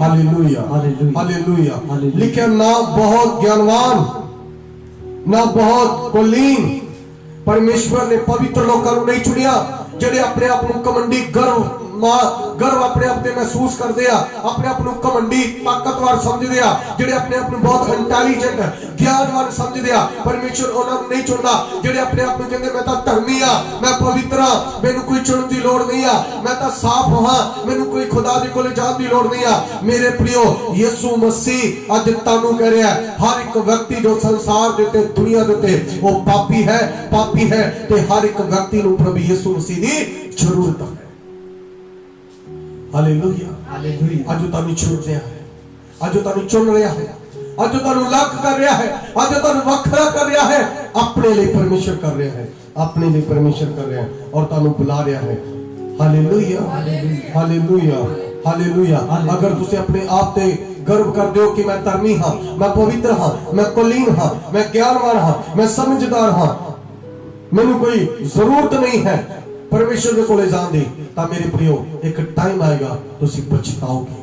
hallelujah, hallelujah. लिखिया ना बहुत ज्ञानवान ना बहुत कुलीन। परमेश्वर ने पवित्र लोगों को नहीं चुनिया जेडे अपने आप को कमंडी गर्व अपने आप से महसूस करते हैं, अपने आप को कमंडी ताकतवर समझते हैं, जेडे अपने आप को बहुत इंटेलिजेंट ज्ञानवान समझते हैं। परमेश्वर उन्होंने नहीं चुनता जेडे अपने आप को कहते मैं तो धर्मी हाँ, मैं पवित्र हाँ, मैनू कोई चुनने की लोड़ नहीं है, मैं तो साफ हाँ, मैनू कोई खुदा दे कोले जाने की लोड़ नहीं है। मेरे प्रियो यीशु मसीह अज तानू कह रहा है, हर एक व्यक्ति जो संसार दे ते दुनिया दे ते वो पापी है ते हर एक व्यक्ति नू प्रभु यीशु मसीह दी जरूरत है। Hallelujah, hallelujah. आज तानू चुन रहा है, आज तानू चुन रहा है, आज तानू लग कर रहा है, आज तानू वखरा कर रहा है, अपने लिए परमेश्वर कर रहा है, अपने लिए परमेश्वर कर रहा है और तानू बुला रहा है। Hallelujah, hallelujah, hallelujah. अगर तुसी अपने आप ते गर्व कर दो कि मैं धर्मी हाँ, मैं पवित्र हाँ, मैं कुलीन हाँ, मैं ज्ञानवान हाँ, मैं समझदार हाँ, मैनू कोई जरूरत नहीं है परमेश्वर के कोले जान दी, ता मेरे प्रियो एक टाइम आएगा तुसी पछताओगे,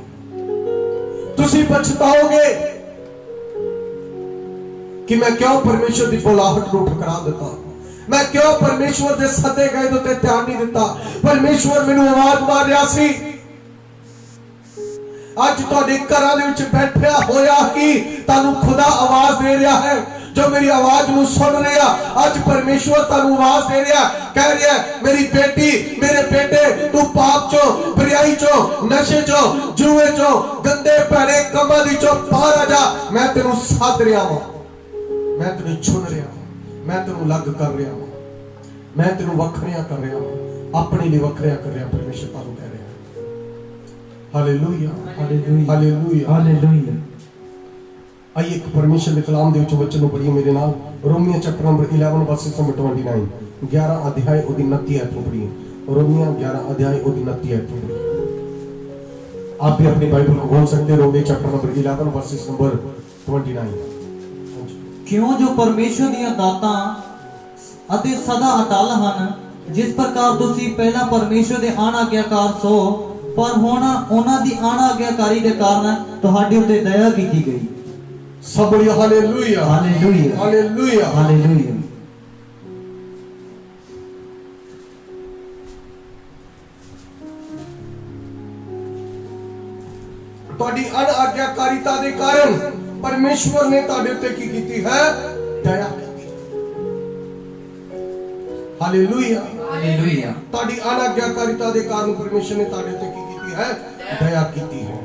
तुसी पछताओगे कि मैं क्यों परमेश्वर की बुलाहट को ठुकरा देता, मैं क्यों परमेश्वर के सदे गए तो ध्यान नहीं दिता। परमेश्वर मैनू आवाज मार रहा सी, अज तुहाडे घरां दे विच बैठिया होया कि तानू खुदा आवाज दे रहा है, जो मेरी आवाज नू सुन रहा, आज परमेश्वर तानू आवाज दे रहा, कह रहा है मेरी बेटी, मेरे बेटे, तू पाप चो, बुराई चो, नशे चो, जुए चो, गंदे भैड़े कमां दी चो बाहर आ जा। मैं तेनू सद रहा हूं, मैं तेनू चुन रहा हूं, मैं तेनू लग कर रहा हूं, मैं तेनू वखरिया कर रहा हूं, अपने लिए वखरिया कर रहा। परमेश्वर तानू कह रहा है। Hallelujah, hallelujah, hallelujah, hallelujah. आइए एक परमेश्वर के कलाम दे विच वचन नूं पढ़िए मेरे नाल। Romeo chapter number 11 versus number 29, 11 अध्याय ओदी 29 आयत पढ़िए। रोमियो 11 अध्याय ओदी 29 आयत पढ़िए। आप भी अपनी बाइबल को खोल सकते हैं। Romeo chapter number 11 versus number 29। क्यों जो परमेश्वर ਦੀਆਂ ਦਾਤਾਂ ਅਤੇ ਸਦਾ ਅਟਲ ਹਨ, ਜਿਸ ਪ੍ਰਕਾਰ ਤੁਸੀਂ ਪਹਿਲਾਂ ਪਰਮੇਸ਼ਵਰ ਦੇ ਅਣਆਗਿਆਕਾਰ ਸੋ, ਪਰ ਹੁਣ ਉਹਨਾਂ ਦੀ ਅਣਆਗਿਆਕਾਰੀ ਦੇ ਕਾਰਨ ਤੁਹਾਡੇ ਉੱਤੇ ਦਇਆ ਕੀਤੀ ਗਈ। सब बोलिए हालेलुया, हालेलुया, हालेलुया, हालेलुया। ਤੁਹਾਡੀ ਅਣਆਗਿਆਕਾਰੀਤਾ ਦੇ ਕਾਰਨ परमेश्वर ने ਤੁਹਾਡੇ ਉੱਤੇ ਕੀ ਕੀਤੀ ਹੈ? ਦਇਆ। Hallelujah, hallelujah. ਤੁਹਾਡੀ ਅਣਆਗਿਆਕਾਰੀਤਾ ਦੇ ਕਾਰਨ परमेश्वर ने ਤੁਹਾਡੇ ਉੱਤੇ ਕੀ ਕੀਤੀ ਹੈ? ਦਇਆ ਕੀਤੀ ਹੈ।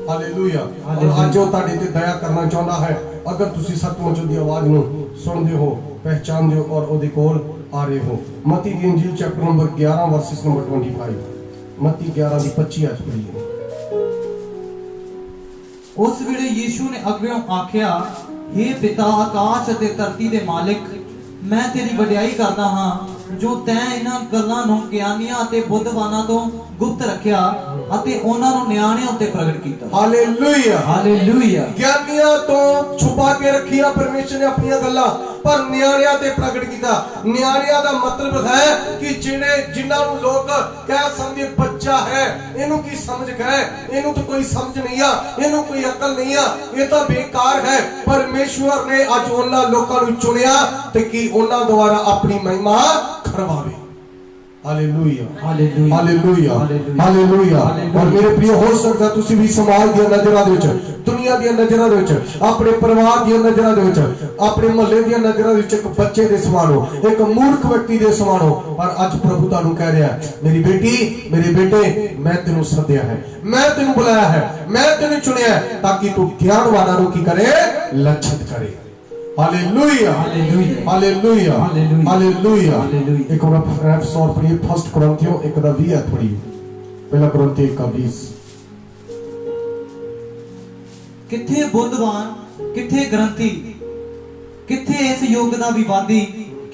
हालेलुया। और आज जो ਤੁਹਾਡੇ ਤੇ ਦਇਆ ਕਰਨਾ ਚਾਹੁੰਦਾ ਹੈ, अगर ਤੁਸੀਂ सचमुच ਉਹਦੀ आवाज ਨੂੰ ਸੁਣਦੇ ਹੋ, पहचानते हो और ਉਹਦੇ ਕੋਲ आ रहे हो। मत्ती दी इंजील चैप्टर नंबर 11 वर्सेस नंबर 25, मत्ती 11 दी 25 आज पढ़िए। उस वेले यीशु ने अग्गों आख्या, हे पिता आकाश अते धरती दे मालिक, मैं तेरी वडियाई करदा हां जो तैं इन्हां गल्लां नूं ज्ञानियां अते बुद्धवानां तो गुप्त रखिया अते उन्हां नूं न्याणियां उत्ते प्रगट कीता। Hallelujah, hallelujah. ज्ञानियां तो छुपा के रखिया परमेश्वर ने अपनी गल्लां, पर न्याणियां ते प्रगट कीता। न्याणियां दा मतलब है कि जिन्हां नूं लोग कह समझे बच्चा है, इहनूं की समझ है, इहनूं तो कोई समझ नहीं आ, इहनूं कोई अकल नहीं आ, ये तो बेकार है। परमेश्वर ने अज उन्हां लोकां नूं चुनिया ते कि उन्हां द्वारा अपनी महिमा करवावे। Hallelujah, hallelujah, hallelujah, hallelujah. और मेरे प्रिय, हो सकदा तुसी भी समाज दी नजरां दे विच, दुनिया दी नजरां दे विच, अपने परिवार दी नजरां दे विच, अपने मोहल्ले दी नजरां दे विच एक बच्चे दे समान हो, एक मूर्ख व्यक्ति दे समान हो। पर अज प्रभु तुहानू कह रहा है, मेरी बेटी, मेरे बेटे, मैं तेनू सद्या है, मैं तेनू बुलाया है, मैं तेनू चुनिया है ताकि तू ज्ञानवानां नू की करे, लज्जित करे। Hallelujah, hallelujah, hallelujah, hallelujah. एक और रेफरेंस और पढ़िए, 1 कुरिन्थियों 1:20 पढ़िए, 1 कुरिन्थियों 1:20। किथे बुद्धवान, किथे ग्रंथी, किथे इस युग दा विवादी,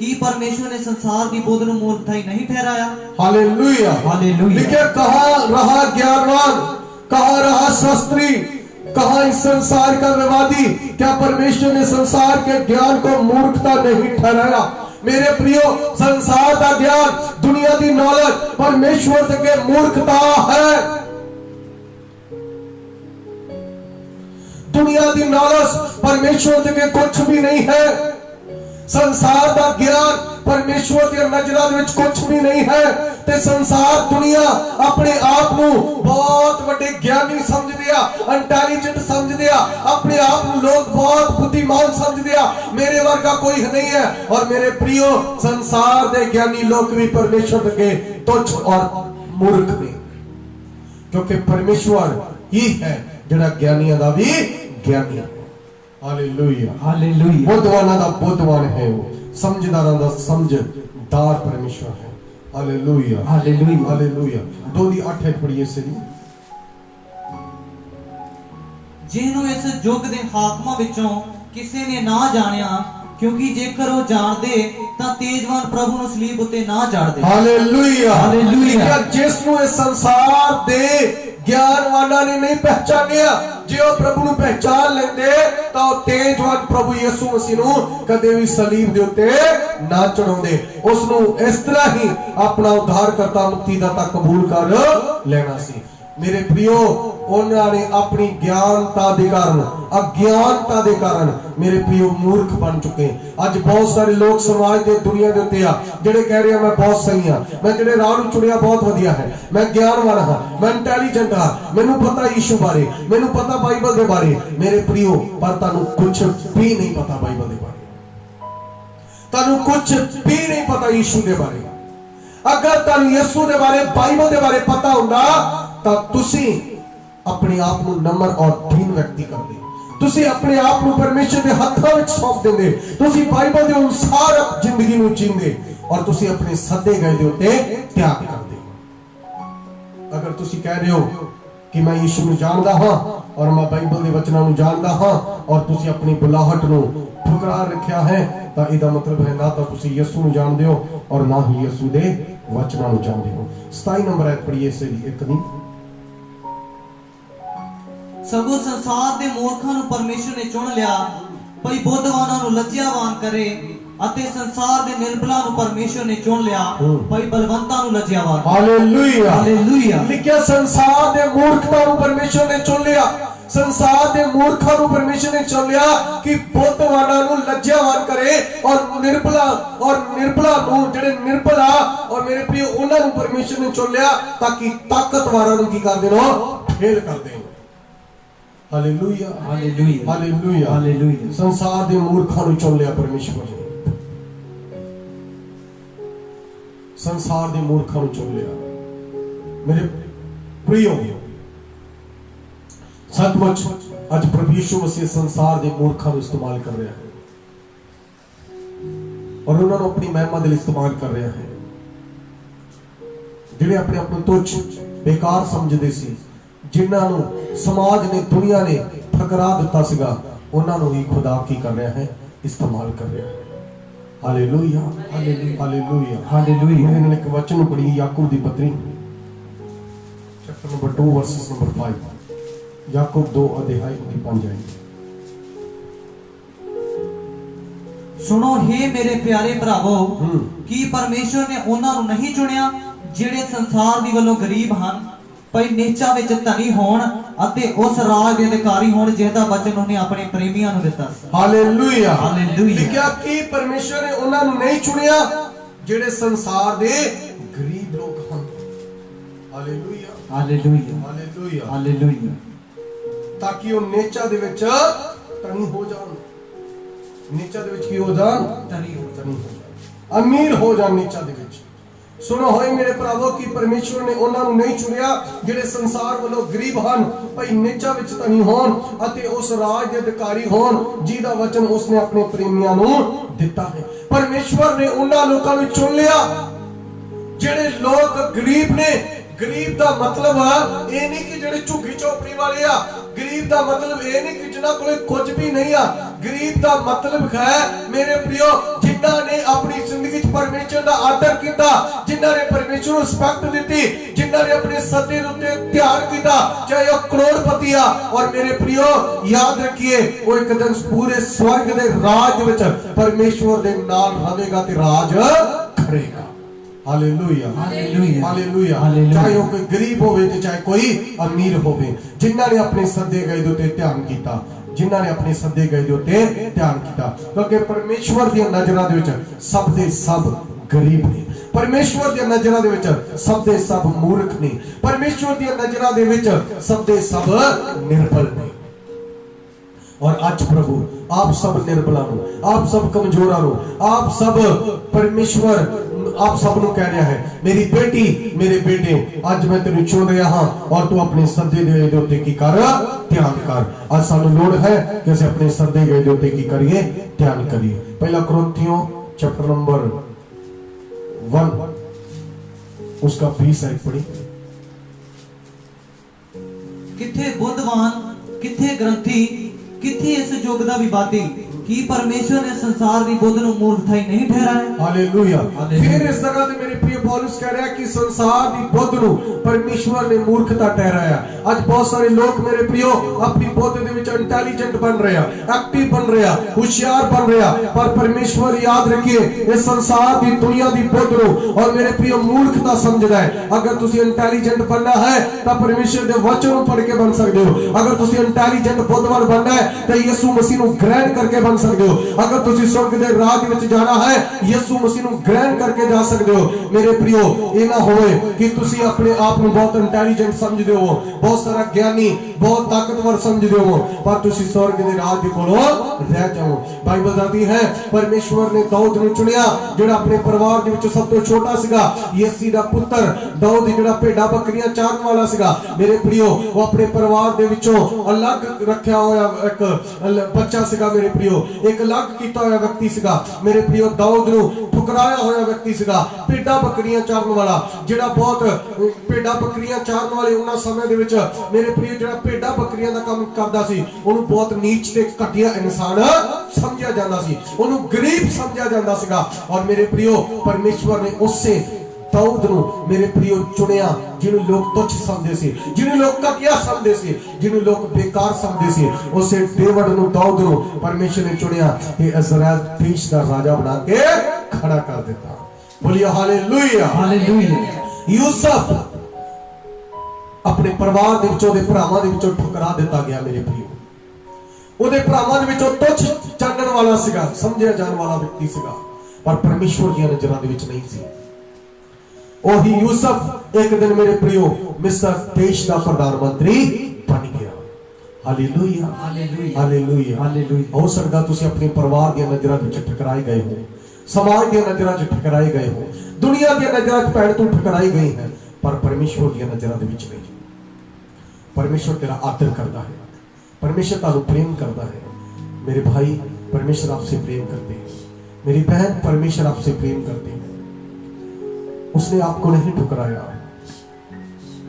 की परमेश्वर ने संसार की बुद्ध नूं मूर्खताई नहीं ठहराया। Hallelujah, hallelujah. लिखे, कहां रहा ज्ञानवान, कहां रहा शास्त्री, कहां इस संसार का विवादी? क्या परमेश्वर ने संसार के ज्ञान को मूर्खता नहीं ठहराया? मेरे प्रियो, संसार का ज्ञान, दुनिया की नॉलेज परमेश्वर के मूर्खता है। दुनिया की नॉलेज परमेश्वर के कुछ भी नहीं है। संसार का ज्ञान परमेश्वर की नजरों में कुछ भी नहीं है। ते संसार दुनिया अपने आप को बहुत बड़े ज्ञानी समझ दिया, इंटेलिजेंट समझ दिया, अपने आप को लोग बहुत बुद्धिमान समझ दिया, मेरे वर्गा कोई नहीं है। और मेरे प्रियो, संसार के ज्ञानी लोग भी परमेश्वर के तुच्छ और मूर्ख ने, क्योंकि परमेश्वर ही है जिहड़ा ज्ञानियों का भी ज्ञानी है। Hallelujah, hallelujah. बुद्धवाना दा बुद्धवान है, वो समझदारां दा समझदार परमेश्वर है। Hallelujah, hallelujah, hallelujah. 2:8 पढ़िए से जिन्हों इस युग दे हाकमां विचों किसी ने ना जानिया, क्योंकि जेकर वो जानदे तां तेजवान प्रभु नूं सलीब उत्ते ना जाड़दे। Hallelujah, hallelujah. जिसनूं इस संसार दे ज्ञानवानां ने नहीं पहचानिया, जो प्रभु नूं पहचान लेंदे तां तेजवान प्रभु यीशु मसीह नूं कदे भी सलीब दे उत्ते ना चढ़ाउंदे, उस नूं इस तरह ही अपना उद्धारकर्ता मुक्तिदाता कबूल कर लेना सी। मेरे प्रियो, उन्होंने अपनी ज्ञानता के कारण, अज्ञानता के कारण मेरे प्रियो मूर्ख बन चुके। आज बहुत सारे लोग समाज के दुनिया के उत्ते आ जेडे कह रहे हैं मैं बहुत सही हाँ, मैं जेडे राह नूं चुनिया बहुत वधिया है, मैं ज्ञानवान हाँ, मैं इंटेलिजेंट हाँ, मैनू पता यीशु बारे, मैनू पता बाइबल के बारे। मेरे प्रियो, पर तुहानू कुछ भी नहीं पता बाइबल के बारे, तुहानू कुछ भी नहीं पता यीशु के बारे। अगर तुहानू यीशु के बारे, बाइबल के बारे पता हुंदा तां तुसी अपने आप को नम्र और दीन व्यक्ति कर दे, तुसी अपने आप को परमेश्वर के हाथों में सौंप देंगे, तुसी बाइबल के अनुसार जिंदगी में जींदे और तुसी अपने सदे गए दे उत्ते त्याग कर दे। अगर तुसी कह रहे हो कि मैं यीशु नूं जानदा हां और मैं बाइबल के वचनां नूं जानदा हां और तुसी अपनी बुलाहट नूं ठुकरा रखिया है, तां इहदा मतलब है ना तां तुसी यीशु नूं जानदे हो और ना ही यीशु दे वचनां नूं जानदे हो। 27 नंबर आयत पढ़िए से एक दी। सगों संसार दे मूर्खां नूं परमेश्वर ने चुन लिया, भई बुद्धवानां नूं लज्जावान करे, अते संसार दे निर्बलां नूं परमेश्वर ने चुन लिया, भई बलवंतां नूं लज्जावान। Hallelujah, hallelujah. लिखिया संसार दे मूर्खतां नूं परमेश्वर ने चुन लिया, संसार दे मूर्खां नूं परमेश्वर ने चुन लिया कि बुद्धवानां नूं लज्जावान करे और निर्बला नूं जेडे निर्बला और मेरे प्रिय उन्हां नूं परमेश्वर ने चुन लिया ताकि ताकतवारां नूं की कर देनो, फेल कर देनो। Hallelujah, hallelujah, hallelujah, hallelujah. संसार दे मूर्खां नूं चुन लिया परमेश्वर ने, संसार दे मूर्खां नूं चुन लिया। मेरे प्रियो, सचमुच आज प्रभु यीशु मसीह संसार दे मूर्खां नूं इस्तेमाल कर रहा है। ਔਰ ਉਹਨਾਂ ਨੂੰ ਆਪਣੀ ਮਹਿਮਾ ਦੇ ਲਈ ਇਸਤੇਮਾਲ ਕਰ ਰਿਹਾ ਹੈ। ਜਿਹੜੇ ਆਪਣੇ ਆਪ ਨੂੰ ਤੁੱਛ ਬੇਕਾਰ ਸਮਝਦੇ ਸੀ, ਜਿਨ੍ਹਾਂ ਨੂੰ ਸਮਾਜ ਨੇ ਦੁਨੀਆ ਨੇ ਠਕਰਾ ਦਿੱਤਾ ਸੀਗਾ, ਉਹਨਾਂ ਨੂੰ ਹੀ ਖੁਦਾ ਕੀ ਕਰ ਰਿਹਾ ਹੈ, ਇਸਤੇਮਾਲ ਕਰ ਰਿਹਾ ਹੈ। Hallelujah hallelujah hallelujah. ਇਹਨਾਂ ਨੇ ਇੱਕ ਵਚਨ ਨੂੰ ਪੜ੍ਹੀ, ਯਾਕੂਬ ਦੀ ਪਤਰੀ ਚੈਪਟਰ ਨੰਬਰ 2 ਵਰਸ ਨੰਬਰ 5, ਯਾਕੂਬ 2 ਅਧਿਆਇ ਦੀ 5 ਆਇਤ। सुनो हे मेरे प्यारे भरावो, कि परमेश्वर ने उन्हां नूं नहीं चुनिया ਜਿਹੜੇ ਸੰਸਾਰ ਦੀ ਵੱਲੋਂ ਗਰੀਬ ਹਨ, ਭਈ ਨੀਚਾ ਵਿੱਚ ਧਨੀ ਹੋਣ ਅਤੇ ਉਸ ਰਾਜ ਦੇ ਅਧਿਕਾਰੀ ਹੋਣ ਜਿਹਦਾ ਵਚਨ ਉਹਨੇ ਆਪਣੇ ਪ੍ਰੇਮੀਆਂ ਨੂੰ ਦਿੱਤਾ ਸੀ। Hallelujah hallelujah. ਲਿਖਿਆ ਕਿ ਪਰਮੇਸ਼ਵਰ ਨੇ ਉਹਨਾਂ ਨੂੰ ਨਹੀਂ ਚੁਣਿਆ ਜਿਹੜੇ ਸੰਸਾਰ ਦੇ ਗਰੀਬ ਲੋਕ ਹਨ। Hallelujah hallelujah hallelujah hallelujah. ਤਾਂ ਕਿ ਉਹ ਨੀਚਾ ਦੇ ਵਿੱਚ ਧਨੀ ਹੋ ਜਾਣ। ਨੀਚਾ ਦੇ ਵਿੱਚ ਕੀ ਹੋ ਜਾਣ? ਧਨੀ ਹੋ ਜਾਣ, ਅਮੀਰ ਹੋ ਜਾਣ ਨੀਚਾ ਦੇ ਵਿੱਚ। ਸੁਣੋ ਹੋਏ ਮੇਰੇ ਭਰਾਵੋ ਕਿ ਪਰਮੇਸ਼ਵਰ ਨੇ ਉਹਨਾਂ ਨੂੰ ਨਹੀਂ ਚੁਣਿਆ ਜਿਹੜੇ ਸੰਸਾਰ ਵੱਲੋਂ ਗਰੀਬ ਹਨ, ਭਈ ਨੀਚਾ ਵਿੱਚ ਧਨੀ ਹੋਣ ਅਤੇ ਉਸ ਰਾਜ ਦੇ ਅਧਿਕਾਰੀ ਹੋਣ ਜਿਹਦਾ ਵਚਨ ਉਸਨੇ ਆਪਣੇ ਪ੍ਰੇਮੀਆਂ ਨੂੰ ਦਿੱਤਾ ਹੈ। ਪਰਮੇਸ਼ਵਰ ਨੇ ਉਹਨਾਂ ਲੋਕਾਂ ਨੂੰ ਚੁਣ ਲਿਆ ਜਿਹੜੇ ਲੋਕ ਗਰੀਬ ਨੇ। ਗਰੀਬ ਦਾ ਮਤਲਬ ਇਹ ਨਹੀਂ ਕਿ ਜਿਹੜੇ ਝੁੱਗੀ ਝੋਪੜੀ ਵਾਲੇ ਆ। ਗਰੀਬ ਦਾ ਮਤਲਬ ਇਹ ਨਹੀਂ ਕਿ ਜਿਨ੍ਹਾਂ ਕੋਲੇ ਕੁਝ ਵੀ ਨਹੀਂ ਆ। ਗਰੀਬ ਦਾ ਮਤਲਬ ਹੈ ਮੇਰੇ ਪ੍ਰਿਓ, ਜਿਨ੍ਹਾਂ ਨੇ ਆਪਣੀ ਜ਼ਿੰਦਗੀ 'ਚ ਪਰਮੇਸ਼ਰ ਦਾ ਆਦਰ ਕੀਤਾ, ਜਿਨ੍ਹਾਂ ਨੇ ਪਰਮੇਸ਼ਰ ਨੂੰ ਰਿਸਪੈਕਟ ਦਿੱਤੀ, ਜਿਨ੍ਹਾਂ ਨੇ ਆਪਣੇ ਸੱਦੇ ਦੇ ਉੱਤੇ ਧਿਆਨ ਕੀਤਾ, ਚਾਹੇ ਉਹ ਕਰੋੜਪਤੀ ਆ। ਔਰ ਮੇਰੇ ਪ੍ਰਿਓ ਯਾਦ ਰੱਖੀਏ, ਉਹ ਇੱਕ ਦਿਨ ਪੂਰੇ ਸਵਰਗ ਦੇ ਰਾਜ ਵਿੱਚ ਪਰਮੇਸ਼ਵਰ ਦੇ ਨਾਲ ਰਹੇਗਾ ਤੇ ਰਾਜ ਕਰੇਗਾ। Hallelujah hallelujah hallelujah. ਚਾਹੇ ਉਹ ਕੋਈ ਗਰੀਬ ਹੋਵੇ ਤੇ ਚਾਹੇ ਕੋਈ ਅਮੀਰ ਹੋਵੇ, ਜਿਨ੍ਹਾਂ ਨੇ ਆਪਣੇ ਸੱਦੇ ਗਏ ਦੇ ਉੱਤੇ ਧਿਆਨ ਕੀਤਾ, ਜਿਨ੍ਹਾਂ ਨੇ ਆਪਣੇ ਸੱਦੇ ਗਏ ਦੇ ਉੱਤੇ ਧਿਆਨ ਕੀਤਾ, ਕਿਉਂਕਿ ਪਰਮੇਸ਼ਵਰ ਦੀਆਂ ਨਜ਼ਰਾਂ ਦੇ ਵਿੱਚ ਸਭ ਦੇ ਸਭ ਗਰੀਬ ਨੇ। ਪਰਮੇਸ਼ਵਰ ਦੀਆਂ ਨਜ਼ਰਾਂ ਦੇ ਵਿੱਚ ਸਭ ਦੇ ਸਭ ਮੂਰਖ ਨੇ। ਪਰਮੇਸ਼ਵਰ ਦੀਆਂ ਨਜ਼ਰਾਂ ਦੇ ਵਿੱਚ ਸਭ ਦੇ ਸਭ ਨਿਰਬਲ ਨੇ। और आज प्रभु आप सब निर्बला नो, आप सब कमजोरा नो, आप सब परमेश्वर आप सब नु कह रहा है, मेरी बेटी मेरे बेटे आज मैं तेनु चुन रहा हां और तू अपने सदे गए दे उत्ते की कर ध्यान कर। आज सानू लोड़ है कि असीं अपने सदे गए दे उत्ते की करिए, ध्यान करिए। पहला कुरिन्थियों चैप्टर नंबर 1 उसका 20 आयत पढ़ी। किथे बुद्धवान, किथे ग्रंथी, किथे इस युग दा विवादी, कि परमेश्वर ने संसार दी बुद्ध नु मूर्खताई नहीं ठहराया। हालेलुया। फिर इस जगह ते मेरे प्रिय पौलुस कह रहा है कि संसार दी बुद्ध नु परमेश्वर ने मूर्खता ठहराया। आज बहुत सारे लोग मेरे प्रियो अपनी बुद्ध दे विच इंटेलिजेंट बन रहे हैं, एक्टिव बन रहे हैं, होशियार बन रहे हैं, पर परमेश्वर याद रखिए इस संसार दी दुनिया दी बुद्ध नु और मेरे प्रियो मूर्खता समझदा है। अगर तुसी इंटेलिजेंट बनना है तो परमेश्वर दे वचन नु पढ़ के बन सकदे हो। अगर तुसी इंटेलिजेंट बुद्धवान बनना है तो यीशु मसीह नु ग्रहण करके बन सकते हो। अगर तुसी स्वर्ग दे राज विच जाना है यीशु मसीह नु ग्रहण करके जा सकते हो। मेरे प्रियो ये ना होए कि तुसी अपने आप को बहुत इंटेलिजेंट समझदे हो, बहुत सारा ज्ञानी, बहुत ताकतवर समझदे हो, पर तुसी स्वर्ग दे राज दे कोलों रह जाओ। बाइबल बताती है परमेश्वर ने दाऊद नु चुनिया जेड़ा अपने परिवार दे विच सब तो छोटा सीगा, यिसै दा पुत्र दाऊद जेड़ा भेड़ा बकरियां चारन वाला सीगा। मेरे प्रियो वो अपने परिवार दे विचों अलग रखया होया एक बच्चा सीगा। मेरे प्रियो एक अलग कीता होया व्यक्ति सीगा। मेरे प्रियो दाऊद नु ठुकराया होया व्यक्ति सीगा, भेड़ा बकरियां चारन वाला, जेड़ा बहुत भेड़ा बकरियां चारन वाले उन्हां समय दे विच मेरे प्रियो जेड़ा भेड़ा बकरियां दा काम करदा सी ओनू बहुत नीच ते घटिया इंसान समझिया जांदा सी, ओनू गरीब समझिया जांदा सीगा। और मेरे प्रियो परमेश्वर ने उससे दाऊद नु मेरे प्रियो चुनिया जिन्हें लोग तुच्छ समझदे सी, जिन्हें लोग घटिया समझदे सी, जिन्हें लोग बेकार समझदे सी, उसे डेविड नु दाऊद नु परमेश्वर ने चुनिया कि इज़राइल देश दा राजा बना के खड़ा कर देता। बोलिए हालेलुया हालेलुया। यूसुफ अपने परिवार दे विचों दे भरावां दे विचों ठुकरा दिता गया। मेरे प्रियो ओदे भरावां दे विचों तुच्छ जानन वाला सीगा, समझिया जाण वाला व्यक्ति सीगा, पर परमेश्वर दी नज़रां दे विच नहीं सी। ओही यूसुफ एक दिन मेरे प्रियो मिस्र देश का प्रधानमंत्री बन गया। Hallelujah hallelujah hallelujah hallelujah. हो सकदा तुसी अपने परिवार दी नज़रां विच ठकराए गए हो, समाज दी नज़रां विच ठकराए गए हो, दुनिया दी नज़रां विच भैण तू ठकराई गई है, पर परमेश्वर दी नज़रां दे विच नहीं। परमेश्वर तेरा आदर करता है, परमेश्वर तानू प्रेम करता है। मेरे भाई परमेश्वर आपसे प्रेम करते हैं। मेरी बहन, परमेश्वर आपसे प्रेम करते हैं। उसने आपको नहीं ठुकराया।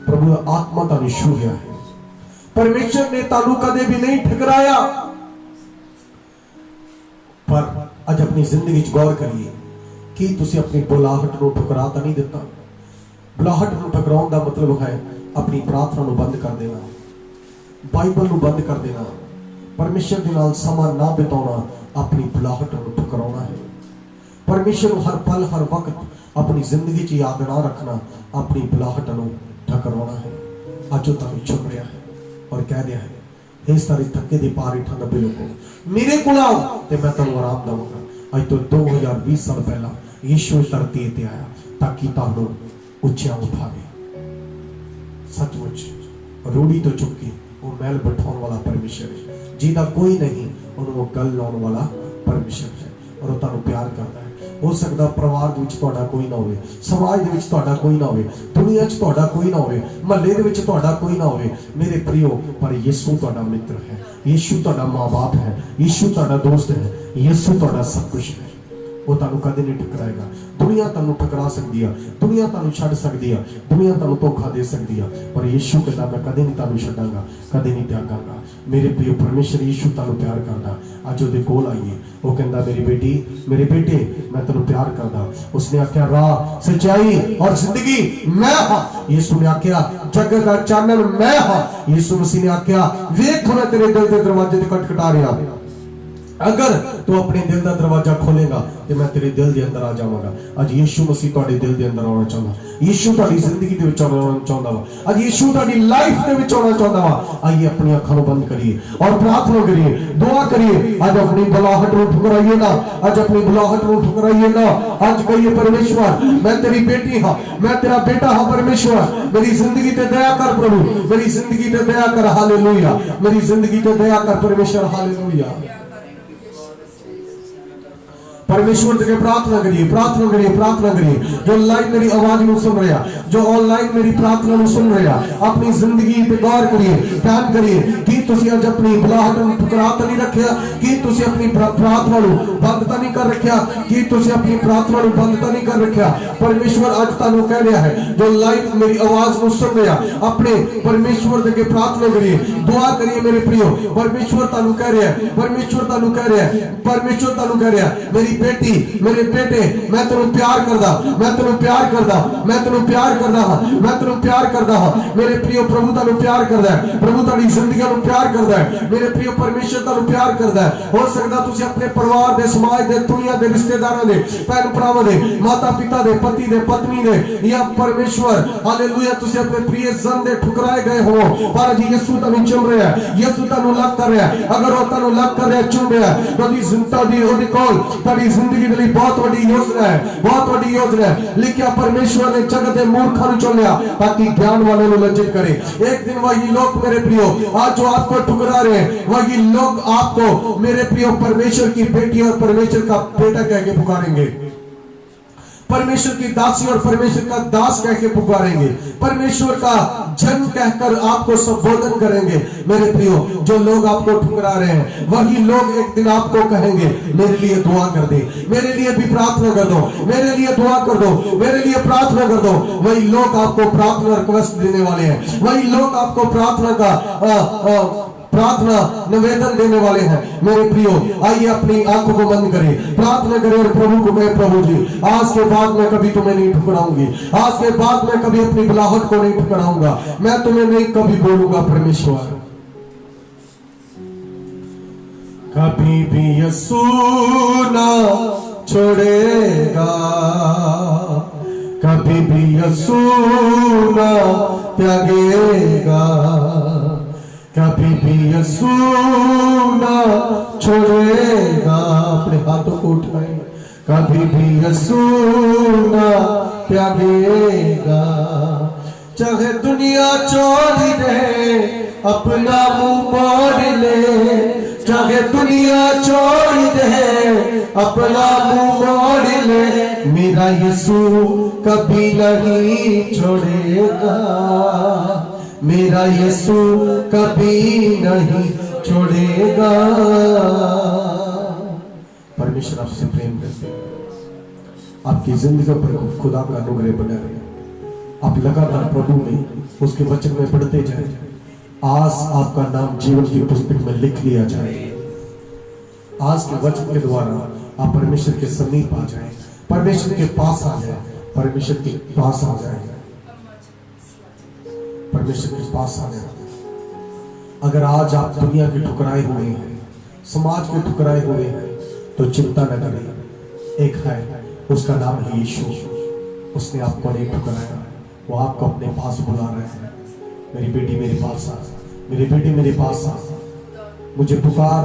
प्रभु आत्मा तानू छूया है। परमेश्वर ने तानू कदे भी नहीं ठुकराया। पर अज अपनी जिंदगी गौर करिए कि तुसी अपनी बुलाहट को ठुकरा तो नहीं दिता। बुलाहट को ठुकराउण का मतलब है अपनी प्रार्थना को बंद कर देना, बाइबल को बंद कर देना, परमेश्वर के नाल समा ना बिताना, अपनी बुलाहट को ठुकराना है। परमेश्वर को हर पल हर वक्त अपनी जिंदगी च याद ना रखना, अपनी बुलाहट को ठुकराना है। अज तुम चुन रहा है और कह रहा है, हे सारे थके दे पार 98 लोगों, मेरे को आओ ते मैं तुहानू आराम देवांगा। अज तो 2020 साल पहला यीशु धरती ते आया ताकि तुहानू उच्चा उठावे। सचमुच रूढ़ी तो चुकी वो महल बिठाने वाला परमेश्वर है, जिदा कोई नहीं उन्होंने वो गल लाने वाला परमेश्वर है और वो तुहानू प्यार करता है। हो सकता परिवार दे विच तुहाडा कोई ना होवे, समाज दे विच तुहाडा कोई ना होवे, दुनिया च तुहाडा कोई ना होवे, महल्ले दे विच तुहाडा कोई ना होवे मेरे प्रियो, पर यीशु तुहाडा मित्र है, यीशु तुहाडा माँ बाप है, यीशु तुहाडा दोस्त है, यीशु तुहाडा सब कुछ है। वो तुहानू कदे नहीं ठुकराएगा। दुनिया तुहानू ठुकरा सकती है, दुनिया तुहानू छड्ड सकती है, दुनिया तुहानू धोखा दे सकती है, पर यीशु कहता मैं कदे नहीं तुहानू छड्डांगा, कदे नहीं त्यागांगा। मेरे प्रिय परमेश्वर यीशु तुहानू प्यार करदा। अज उहदे कोल आइए, वो कहंदा मेरी बेटी, मेरे बेटे, मैं तेनू प्यार करदा। उसने आख्या राह, सच्चाई और जिंदगी मैं हां। यीशु ने आख्या जगत का चानन मैं हां। यीशु मसीह ने आख्या वेख मैं तेरे दिल के दरवाजे ते खटखटा रहा, अगर तू अपने दिल का दरवाजा खोलेगा तो मैं तेरे दिल के अंदर आ जाऊंगा। आज यीशु मसीह तुहाडे दिल के अंदर आना चाहता, यीशु तुहाडी जिंदगी दे विच आना चाहता वा, आज यीशु तुहाडी लाइफ दे विच आना चाहता वा। आइए अपनी अखां बंद करिए और प्रार्थना करिए, दुआ करिए। आज अपनी बुलाहट को ठुकराइए ना, आज अपनी बुलाहट को ठुकराइए ना। आज कहिए परमेश्वर मैं तेरी बेटी हाँ, मैं तेरा बेटा हाँ। परमेश्वर मेरी जिंदगी ते दया कर प्रभु, मेरी जिंदगी ते दया कर। हालेलुया, मेरी जिंदगी ते दया कर परमेश्वर। हालेलुया। परमेश्वर के प्रार्थना करिए, प्रार्थना करिए, प्रार्थना करिए। जो ऑनलाइन मेरी आवाज में सुन रहा, जो ऑनलाइन मेरी प्रार्थना में सुन रहा, अपनी जिंदगी पे गौर करिए, ध्यान करिए कि तुसी आज अपनी बुलाहट में ठुकरा तो नहीं रखिया, कि तुसी अपनी प्रार्थना को बंद तो नहीं कर रखिया, कि तुसी अपनी प्रार्थना को बंद तो नहीं कर रखिया। परमेश्वर आज तुहानू कह रहा है, जो लाइव मेरी आवाज में सुन रहा, अपने परमेश्वर के प्रार्थना करिए, दुआ करिए मेरे प्रियो। परमेश्वर तुहानू कह रहा है, परमेश्वर तुहानू कह रहा है, परमेश्वर तुहानू कह रहा है, मेरी बेटी, मेरे बेटे, मैं तेनू प्यार करदा, मैं तेनू प्यार करदा, मैं तेनू प्यार करदा हां, मैं तेनू प्यार करदा हां। मेरे प्रियो प्रभु तुहानू प्यार करदा है, प्रभु तुहाडी जिंदगी नू प्यार करदा है। मेरे प्रियो परमेश्वर तुहानू प्यार करदा है। हो सकदा तुसी अपने परिवार दे, समाज दे, दुनिया दे, रिश्तेदारां दे, भैन भरावां दे, माता पिता दे, पति दे, पत्नी दे, या परमेश्वर हालेलुया तुसी अपने प्रिय जन दे ठुकराए गए हो, पर जी यीशु तुहानू चुन रहा है, यीशु तुहानू लग कर रहा है। अगर वो तुहानू लग कर रहा है, चुन रहा है, तो दी जिंदगी दी ओदी कोल तुहाडी जिंदगी के लिए बहुत बड़ी योजना है, बहुत बड़ी योजना है। लिखिया परमेश्वर ने जगत के मूर्खों को चुन लिया ताकि ज्ञान वालों को लज्जित करे। एक दिन वही लोग मेरे प्रियो आज जो आपको ठुकरा रहे हैं, वही लोग आपको मेरे प्रियो परमेश्वर की बेटी और परमेश्वर का बेटा कह के पुकारेंगे, परमेश्वर की दासी और परमेश्वर का दास कह के पुकारेंगे, परमेश्वर का जन कहकर आपको संबोधन करेंगे। मेरे प्रियो जो लोग आपको ठुकरा रहे हैं, वही लोग एक दिन आपको कहेंगे मेरे लिए दुआ कर दे, मेरे लिए भी प्रार्थना कर दो, मेरे लिए दुआ कर दो, मेरे लिए प्रार्थना कर दो। वही लोग आपको प्रार्थना रिक्वेस्ट देने वाले हैं, वही लोग आपको प्रार्थना का प्रार्थना निवेदन देने वाले हैं। मेरे प्रियो आइए अपनी आंखों को बंद करें, प्रार्थना करें और प्रभु को कहें, प्रभु जी आज के बाद मैं कभी तुम्हें नहीं ठुकराऊंगी, आज के बाद मैं कभी अपनी बुलाहट को नहीं ठुकराऊंगा, मैं तुम्हें नहीं कभी बोलूंगा। परमेश्वर कभी भी यीशु ना छोड़ेगा, कभी भी यीशु ना त्यागेगा, कभी भी यीशु ना छोड़ेगा। अपने हाथों को उठाएं, कभी भी यीशु ना त्यागेगा। चाहे दुनिया छोड़ दे, अपना मुंह मोड़ ले, चाहे दुनिया छोड़ दे, अपना मुंह मोड़ ले, मेरा यीशु कभी नहीं छोड़ेगा, मेरा यीशु कभी नहीं छोड़ेगा। परमेश्वर आपसे प्रेम करते हैं, आपकी जिंदगी पर खुदा का अनुग्रह बना रहे, आप लगातार प्रभु में उसके वचन में बढ़ते जाए, आज आपका नाम जीवन की पुस्तक में लिख लिया जाए। आज के वचन के द्वारा आप परमेश्वर के समीप आ जाए, परमेश्वर के पास आ जाए, परमेश्वर के पास आ जाए, परमेश्वर के पास आ जाए। अगर आज आप दुनिया के ठुकराए हुए हैं, समाज के ठुकराए हुए हैं, तो चिंता न करें, एक है, उसका नाम है यीशु। उसने आपको नहीं ठुकराया, वो आपको अपने पास बुला रहे हैं। मेरी बेटी मेरे पास आ, मेरी बेटी मेरे पास आ, मुझे पुकार,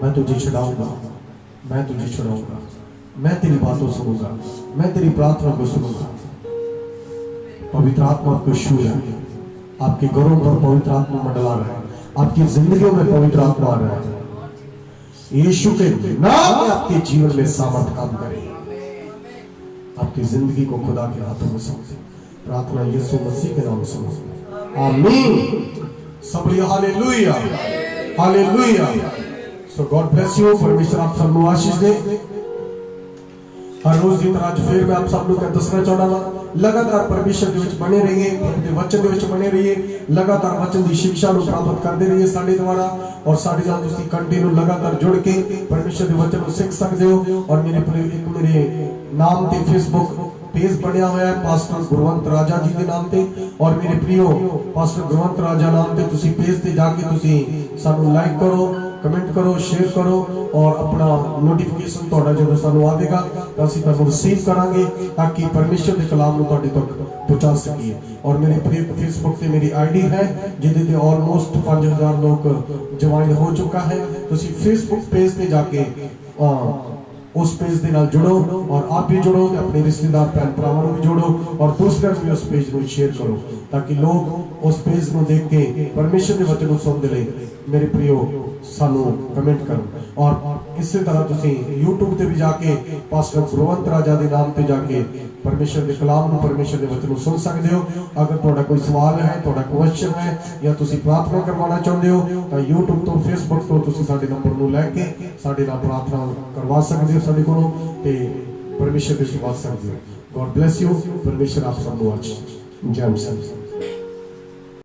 मैं तुझे छुड़ाऊंगा, मैं तुझे छुड़ाऊंगा, मैं तेरी बातों सुनूंगा, मैं तेरी प्रार्थना को सुनूंगा। पवित्र आत्मा आपको छू रहा है, आपके घरों पर पवित्र आत्मा मंडला रहा है, आपकी जिंदगियों में पवित्र आत्मा आ रहा है। यीशु के नाम में आपके जीवन में सामर्थ काम करे, आपकी जिंदगी को खुदा के हाथों में सौंपे। प्रार्थना यीशु मसीह के नाम से, आमीन। सब hallelujah, hallelujah. So God bless you. परमेश्वर आप सबको आशीष दे। हर रोज की तरह आज फिर मैं आप सब लोग का दसना चाहता वा, लगातार परमेश्वर के विच बने रहिए, अपने वचन के विच बने रहिए, लगातार वचन की शिक्षा को प्राप्त करते रहिए साडे द्वारा, और साडे नाल तुसीं कंटिन्यू लगातार जुड़ के परमेश्वर के वचन को सीख सकते हो। और मेरे नाम ते फेसबुक पेज बनया हुआ है, पास्टर गुरवंत राजा जी के नाम ते, और मेरे प्रियो पास्टर गुरवंत राजा नाम ते तुसीं पेज ते जाके तुसीं सानू लाइक करो, कमेंट करो, शेयर करो, और अपना नोटिफिकेशन तुहाडा जो सानू आवेगा तां असीं तुहानू रिसीव करांगे, ताकि परमेश्वर के कलाम नूं तुहाडे तक पहुंचा सकीए। और मेरे फेसबुक ते मेरी आईडी है जिहदे ते ऑलमोस्ट 5000 लोग ज्वाइन हो चुका है। तुसीं फेसबुक पेज ते जाके उस पेज के नाल जुड़ो, और आप भी जुड़ो, अपने रिश्तेदार भैन भरावां भी जोड़ो, और दूसरे भी उस पेज को शेयर करो, ताकि लोग उस पेज को देख के परमेश्वर के वचन को सुनते रहे। मेरे प्रियो सानू कमेंट करो, और इसी तरह तुसीं यूट्यूब ते भी जाके पास्टर गुरवंत राजा के नाम ते जाके परमेश्वर के कलाम को, परमेश्वर के वचन को सुन सकते हो। अगर तुहाडा कोई सवाल है, तुहाडा क्वेश्चन है, या तुसीं प्रार्थना करवाना चाहते हो, तो यूट्यूब तो फेसबुक तो तुसीं साडे नंबर नूं लैके साडे नाल प्रार्थना करवा सकते हो साडे कोलों, ते परमेश्वर के विश्वास सकते हो। God bless you. परमेश्वर आप सबको आज जय मसीह।